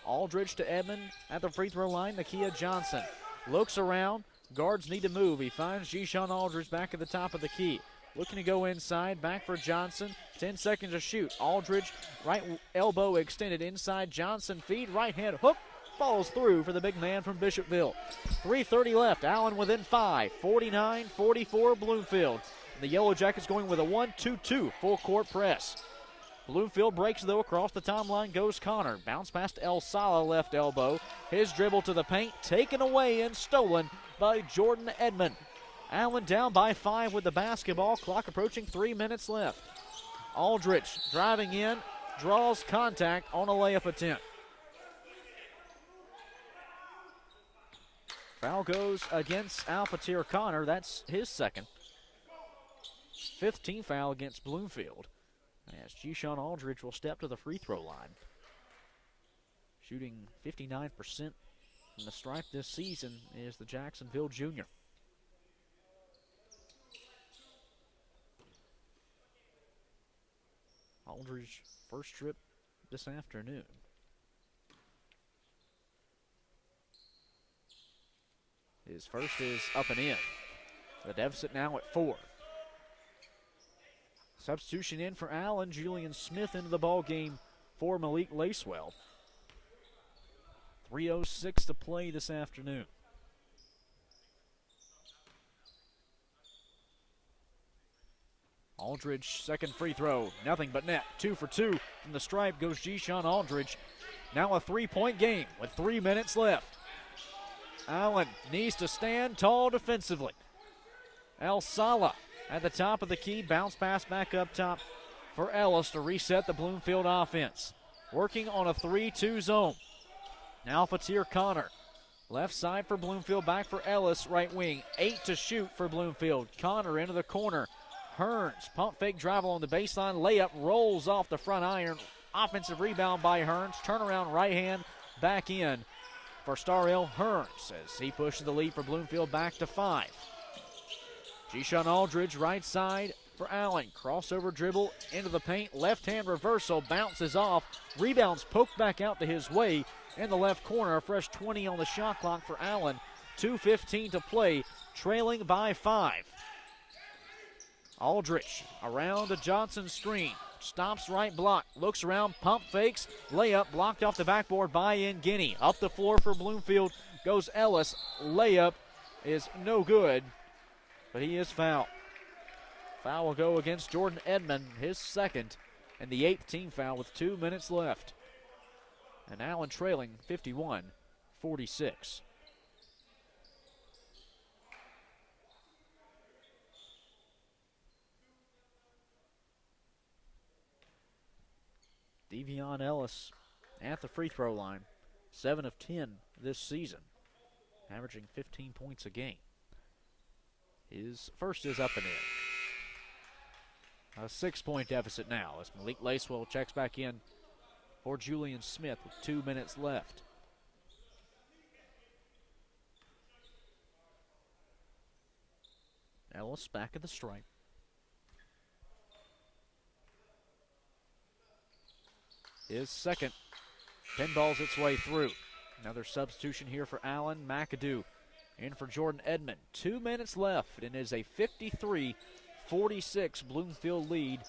Aldridge to Edmond at the free throw line. Nakia Johnson looks around. Guards need to move. He finds G-Sean Aldridge back at the top of the key. Looking to go inside. Back for Johnson. 10 seconds to shoot. Aldridge, right elbow extended inside. Johnson feed. Right hand hook. Falls through for the big man from Bishopville. 3:30 left. Allen within 5. 49-44 Bloomfield. The Yellow Jackets going with a 1-2-2 full court press. Bloomfield breaks, though. Across the timeline goes Connor. Bounce past El Sala, left elbow. His dribble to the paint, taken away and stolen by Jordan Edmond. Allen down by 5 with the basketball. Clock approaching 3 minutes left. Aldridge driving in, draws contact on a layup attempt. Foul goes against Alphatir Connor. That's his second. 5th team foul against Bloomfield, as G-Sean Aldridge will step to the free throw line. Shooting 59% from the stripe this season is the Jacksonville junior. Aldridge first trip this afternoon. His first is up and in. The deficit now at 4. Substitution in for Allen. Julian Smith into the ball game for Malik Lacewell. 3:06 to play this afternoon. Aldridge, second free throw. Nothing but net. 2 for 2 from the stripe goes G-Sean Aldridge. Now a 3-point game with 3 minutes left. Allen needs to stand tall defensively. El Sala at the top of the key. Bounce pass back up top for Ellis to reset the Bloomfield offense. Working on a 3-2 zone. Now Fatir Connor. Left side for Bloomfield, back for Ellis, right wing. 8 to shoot for Bloomfield. Connor into the corner. Hearns, pump fake drive along the baseline, layup, rolls off the front iron. Offensive rebound by Hearns, turnaround right hand, back in for Starrell Hearns as he pushes the lead for Bloomfield back to 5. G-Shon Aldridge, right side for Allen. Crossover dribble into the paint, left-hand reversal, bounces off, rebounds poked back out to his way in the left corner. A fresh 20 on the shot clock for Allen. 2:15 to play, trailing by 5. Aldridge around the Johnson screen. Stops right block, looks around, pump fakes, layup blocked off the backboard by Nguyen. Up the floor for Bloomfield goes Ellis. Layup is no good, but he is fouled. Foul will go against Jordan Edmond, his second, and the 8th team foul with 2 minutes left. And Allen trailing 51-46. Devion Ellis at the free throw line, 7 of 10 this season, averaging 15 points a game. His first is up and in. A 6-point deficit now as Malik Lacewell checks back in for Julian Smith with 2 minutes left. Ellis back at the stripe. His second, pinballs its way through. Another substitution here for Allen. McAdoo in for Jordan Edmond. 2 minutes left, and it is a 53-46 Bloomfield lead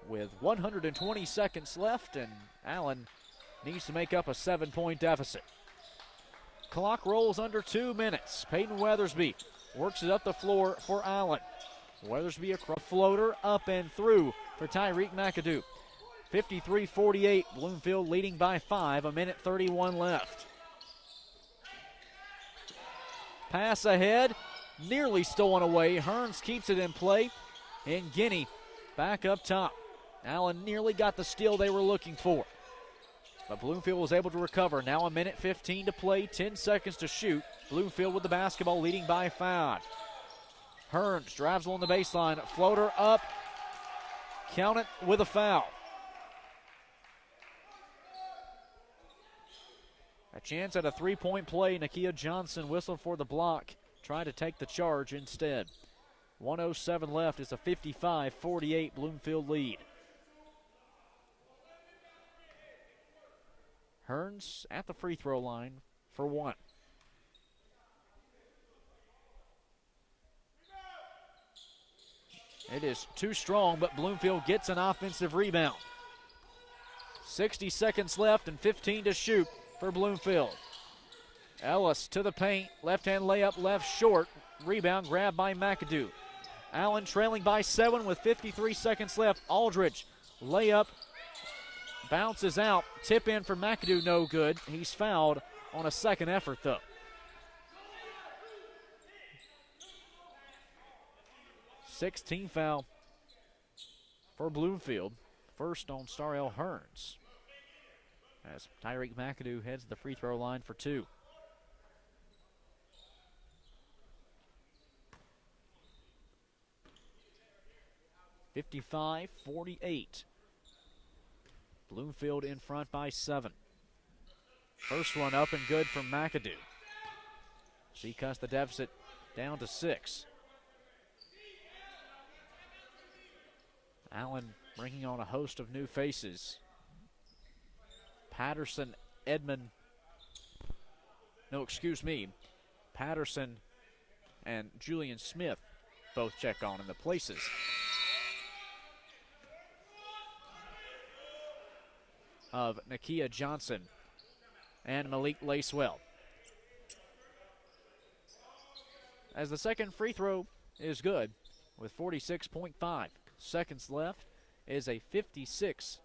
with 120 seconds left, and Allen needs to make up a 7-point deficit. Clock rolls under 2 minutes. Peyton Weathersby works it up the floor for Allen. Weathersby a floater up and through for Tyreek McAdoo. 53-48, Bloomfield leading by 5, 1:31 left. Pass ahead, nearly stolen away. Hearns keeps it in play, and Guinea back up top. Allen nearly got the steal they were looking for, but Bloomfield was able to recover. Now 1:15 to play, 10 seconds to shoot. Bloomfield with the basketball, leading by 5. Hearns drives along the baseline, floater up, count it with a foul. A chance at a 3-point play. Nakia Johnson whistled for the block. Tried to take the charge instead. 1:07 left. It's a 55-48 Bloomfield lead. Hearns at the free throw line for 1. It is too strong, but Bloomfield gets an offensive rebound. 60 seconds left and 15 to shoot for Bloomfield. Ellis to the paint, left-hand layup, left short. Rebound grabbed by McAdoo. Allen trailing by 7 with 53 seconds left. Aldridge, layup, bounces out. Tip in for McAdoo, no good. He's fouled on a second effort, though. Sixth team foul for Bloomfield. First on Starrell Hearns, as Tyreek McAdoo heads to the free throw line for 2. (55-48). Bloomfield in front by 7. First one up and good from McAdoo. She cuts the deficit down to 6. Allen bringing on a host of new faces. Patterson and Julian Smith both check on in the places. Of Nakia Johnson and Malik Lacewell. As the second free throw is good with 46.5 seconds left, is a 56-50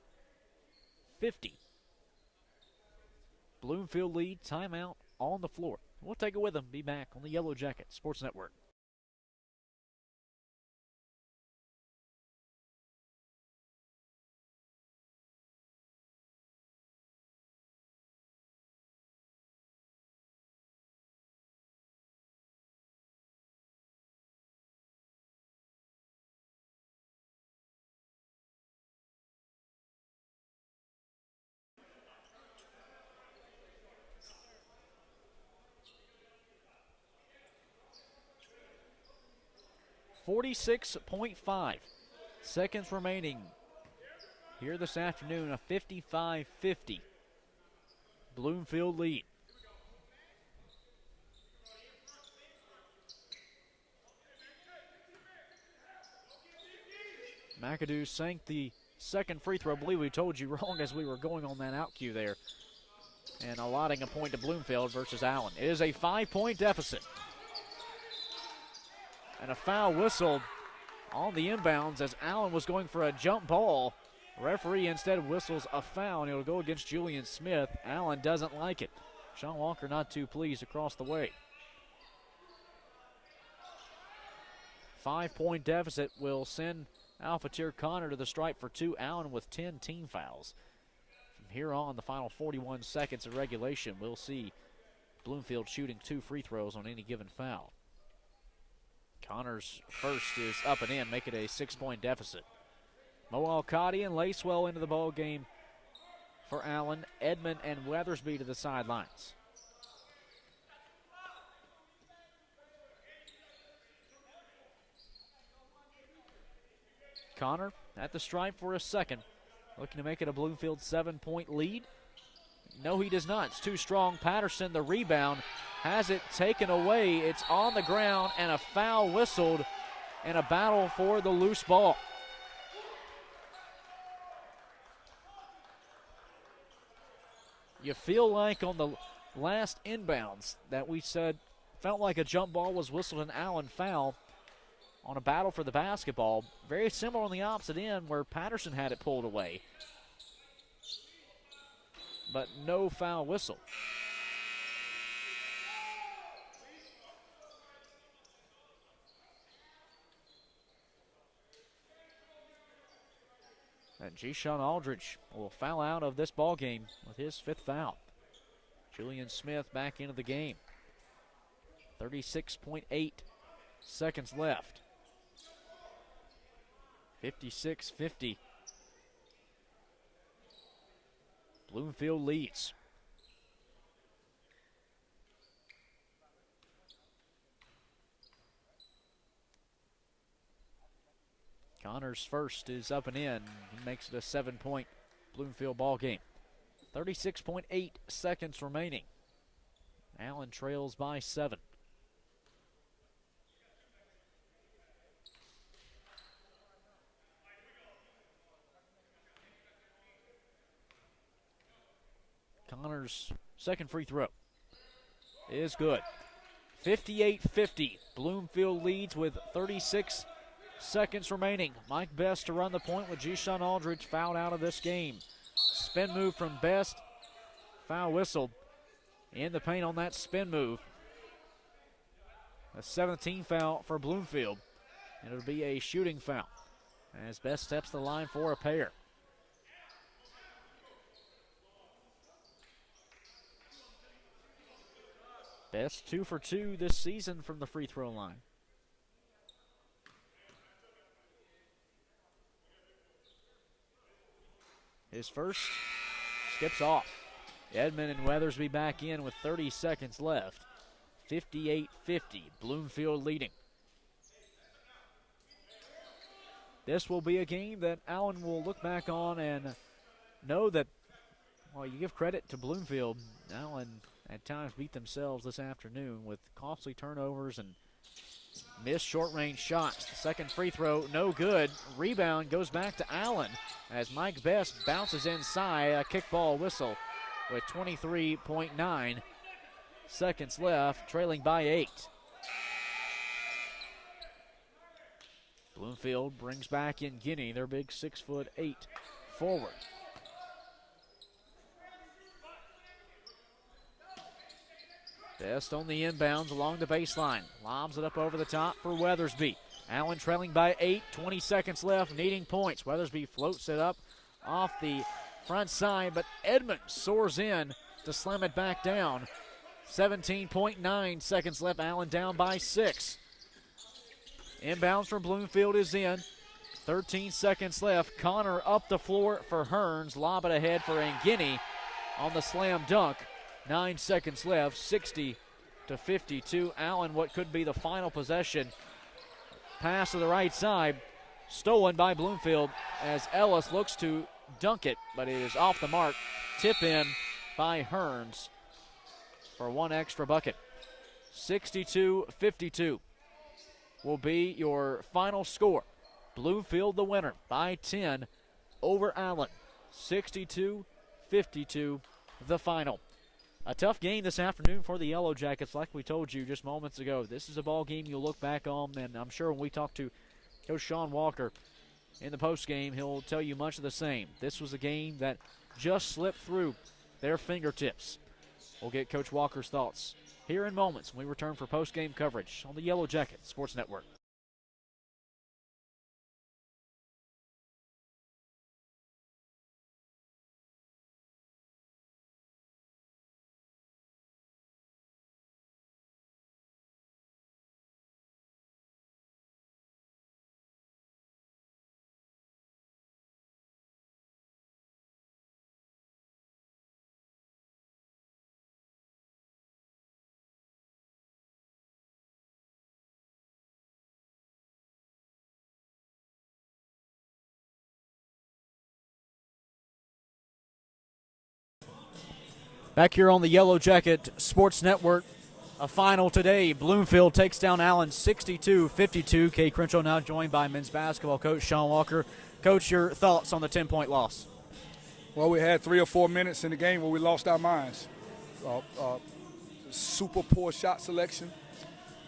Bloomfield lead. Timeout on the floor. We'll take it with them. Be back on the Yellow Jacket Sports Network. 46.5 seconds remaining here this afternoon. A 55-50 Bloomfield lead. McAdoo sank the second free throw. I believe we told you wrong as we were going on that out cue there, and allotting a point to Bloomfield versus Allen. It is a 5-point deficit. And a foul whistled on the inbounds as Allen was going for a jump ball. Referee instead whistles a foul, and it'll go against Julian Smith. Allen doesn't like it. Sean Walker not too pleased across the way. 5-point deficit will send Alphateer Connor to the stripe for 2. Allen with 10 team fouls. From here on, the final 41 seconds of regulation, we'll see Bloomfield shooting 2 free throws on any given foul. Connor's first is up and in, make it a 6-point deficit. Mo Alcati and Lacewell into the ball game for Allen. Edmond and Weathersby to the sidelines. Connor at the stripe for a second, looking to make it a Bloomfield 7-point lead. No, he does not. It's too strong. Patterson, the rebound, has it taken away. It's on the ground, and a foul whistled, and a battle for the loose ball. You feel like on the last inbounds that we said felt like a jump ball was whistled, an Allen foul on a battle for the basketball. Very similar on the opposite end where Patterson had it pulled away, but no foul whistle. And G-Sean Aldridge will foul out of this ball game with his 5th foul. Julian Smith back into the game. 36.8 seconds left. 56-50. Bloomfield leads. Connor's first is up and in. He makes it a 7-point Bloomfield ball game. 36.8 seconds remaining. Allen trails by 7. Connor's second free throw is good. 58-50. Bloomfield leads with 36 seconds remaining. Mike Best to run the point with G-Sean Aldridge fouled out of this game. Spin move from Best. Foul whistled in the paint on that spin move. A 17 foul for Bloomfield. And it'll be a shooting foul as Best steps the line for a pair. Best 2 for 2 this season from the free throw line. His first skips off. Edmond and Weathersby back in with 30 seconds left. 58-50, Bloomfield leading. This will be a game that Allen will look back on and know that, well, you give credit to Bloomfield. Allen at times beat themselves this afternoon with costly turnovers and missed short-range shots. The second free throw, no good. Rebound goes back to Allen as Mike Best bounces inside. A kickball whistle with 23.9 seconds left, trailing by 8. Bloomfield brings back in Guinea, their big 6'8" forward. Best on the inbounds along the baseline. Lobs it up over the top for Weathersby. Allen trailing by 8, 20 seconds left, needing points. Weathersby floats it up off the front side, but Edmond soars in to slam it back down. 17.9 seconds left, Allen down by 6. Inbounds from Bloomfield is in. 13 seconds left. Connor up the floor for Hearns. Lob it ahead for Nguyen on the slam dunk. 9 seconds left, 60-52. Allen, what could be the final possession Pass to the right side, stolen by Bloomfield as Ellis looks to dunk it, but it is off the mark. Tip in by Hearns for one extra bucket. 62-52 will be your final score. Bloomfield the winner by 10 over Allen. 62-52 the final. A tough game this afternoon for the Yellow Jackets, like we told you just moments ago. This is a ball game you'll look back on, and I'm sure when we talk to Coach Sean Walker in the postgame, he'll tell you much of the same. This was a game that just slipped through their fingertips. We'll get Coach Walker's thoughts here in moments when we return for postgame coverage on the Yellow Jackets Sports Network. Back here on the Yellow Jacket Sports Network, a final today. Bloomfield takes down Allen 62-52. Kay Crenshaw now joined by men's basketball coach Sean Walker. Coach, your thoughts on the 10-point loss?
Well, we had 3 or 4 minutes in the game where we lost our minds. Super poor shot selection.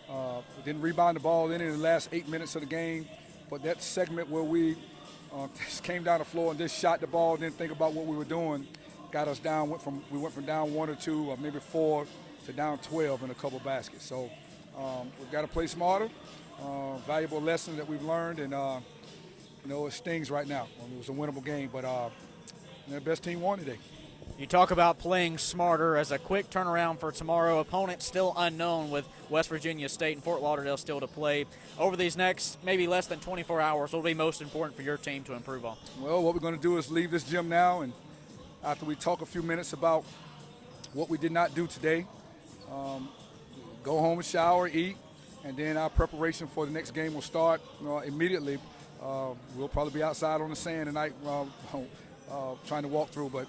We didn't rebound the ball in the last 8 minutes of the game. But that segment where we just came down the floor and just shot the ball, didn't think about what we were doing, got us down. We went from down 1 or 2 or maybe 4 to down 12 in a couple baskets. So we've got to play smarter. Valuable lesson that we've learned, and it stings right now. It was a winnable game, but the best team won today.
You talk about playing smarter as a quick turnaround for tomorrow. Opponent still unknown with West Virginia State and Fort Lauderdale still to play. Over these next maybe less than 24 hours, what will be most important for your team to improve on?
Well, what we're going to do is leave this gym now, and after we talk a few minutes about what we did not do today, go home and shower, eat, and then our preparation for the next game will start immediately. We'll probably be outside on the sand tonight trying to walk through, but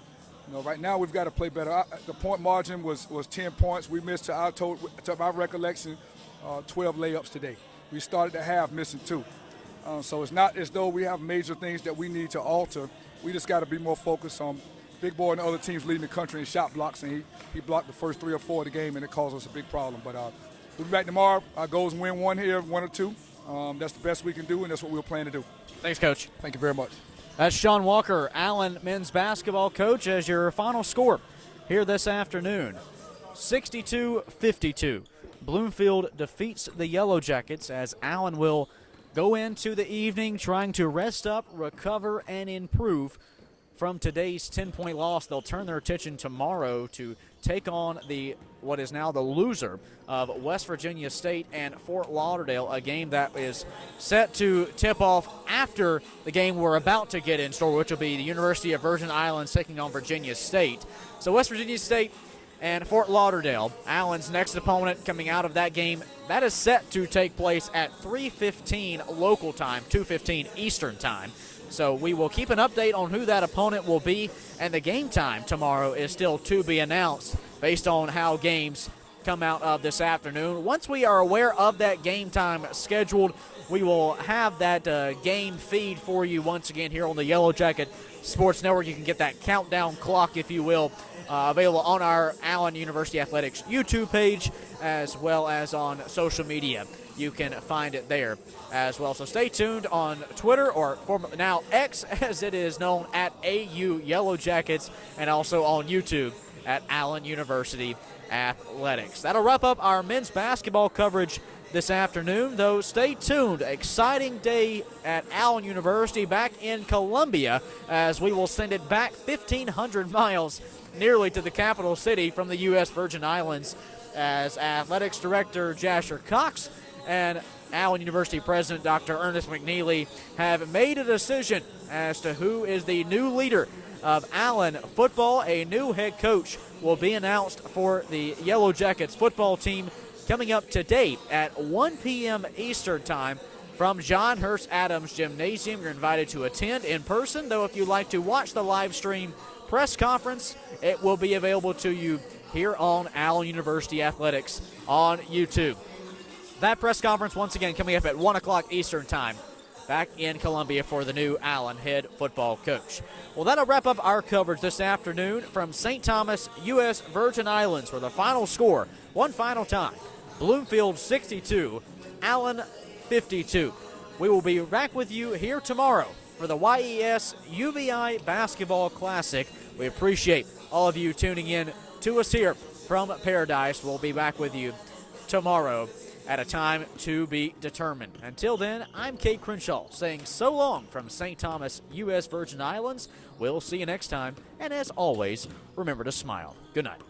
right now we've got to play better. The point margin was 10 points. We missed, to my recollection, 12 layups today. We started the half missing 2. So it's not as though we have major things that we need to alter. We just got to be more focused on Big Boy and the other teams leading the country in shot blocks, and he blocked the first 3 or 4 of the game, and it caused us a big problem. But we'll be back tomorrow. Our goal is win 1 here, 1 or 2. That's the best we can do, and that's what we'll plan to do.
Thanks, Coach.
Thank you very much.
That's Sean Walker, Allen men's basketball coach, as your final score here this afternoon. 62-52. Bloomfield defeats the Yellow Jackets as Allen will go into the evening trying to rest up, recover, and improve from today's 10-point loss. They'll turn their attention tomorrow to take on what is now the loser of West Virginia State and Fort Lauderdale, a game that is set to tip off after the game we're about to get in store, which will be the University of Virgin Islands taking on Virginia State. So West Virginia State and Fort Lauderdale, Allen's next opponent coming out of that game, that is set to take place at 3:15 local time, 2:15 Eastern time. So we will keep an update on who that opponent will be, and the game time tomorrow is still to be announced based on how games come out of this afternoon. Once we are aware of that game time scheduled, we will have that game feed for you once again here on the Yellow Jacket Sports Network. You can get that countdown clock, if you will, available on our Allen University Athletics YouTube page as well as on social media. You can find it there as well. So stay tuned on Twitter, or now X as it is known, at AU Yellow Jackets, and also on YouTube at Allen University Athletics. That'll wrap up our men's basketball coverage this afternoon, though stay tuned. Exciting day at Allen University back in Columbia as we will send it back 1,500 miles nearly to the capital city from the U.S. Virgin Islands as Athletics Director Jasher Cox and Allen University President Dr. Ernest McNeely have made a decision as to who is the new leader of Allen football. A new head coach will be announced for the Yellow Jackets football team coming up today at 1 p.m. Eastern time from John Hurst Adams Gymnasium. You're invited to attend in person, though if you'd like to watch the live stream press conference, it will be available to you here on Allen University Athletics on YouTube. That press conference, once again, coming up at 1 o'clock Eastern Time, back in Columbia for the new Allen head football coach. Well, that'll wrap up our coverage this afternoon from St. Thomas, U.S. Virgin Islands, where the final score, one final time, Bloomfield 62, Allen 52. We will be back with you here tomorrow for the YES UVI Basketball Classic. We appreciate all of you tuning in to us here from Paradise. We'll be back with you tomorrow at a time to be determined. Until then, I'm Kate Crenshaw saying so long from St. Thomas, U.S. Virgin Islands. We'll see you next time, and as always, remember to smile. Good night.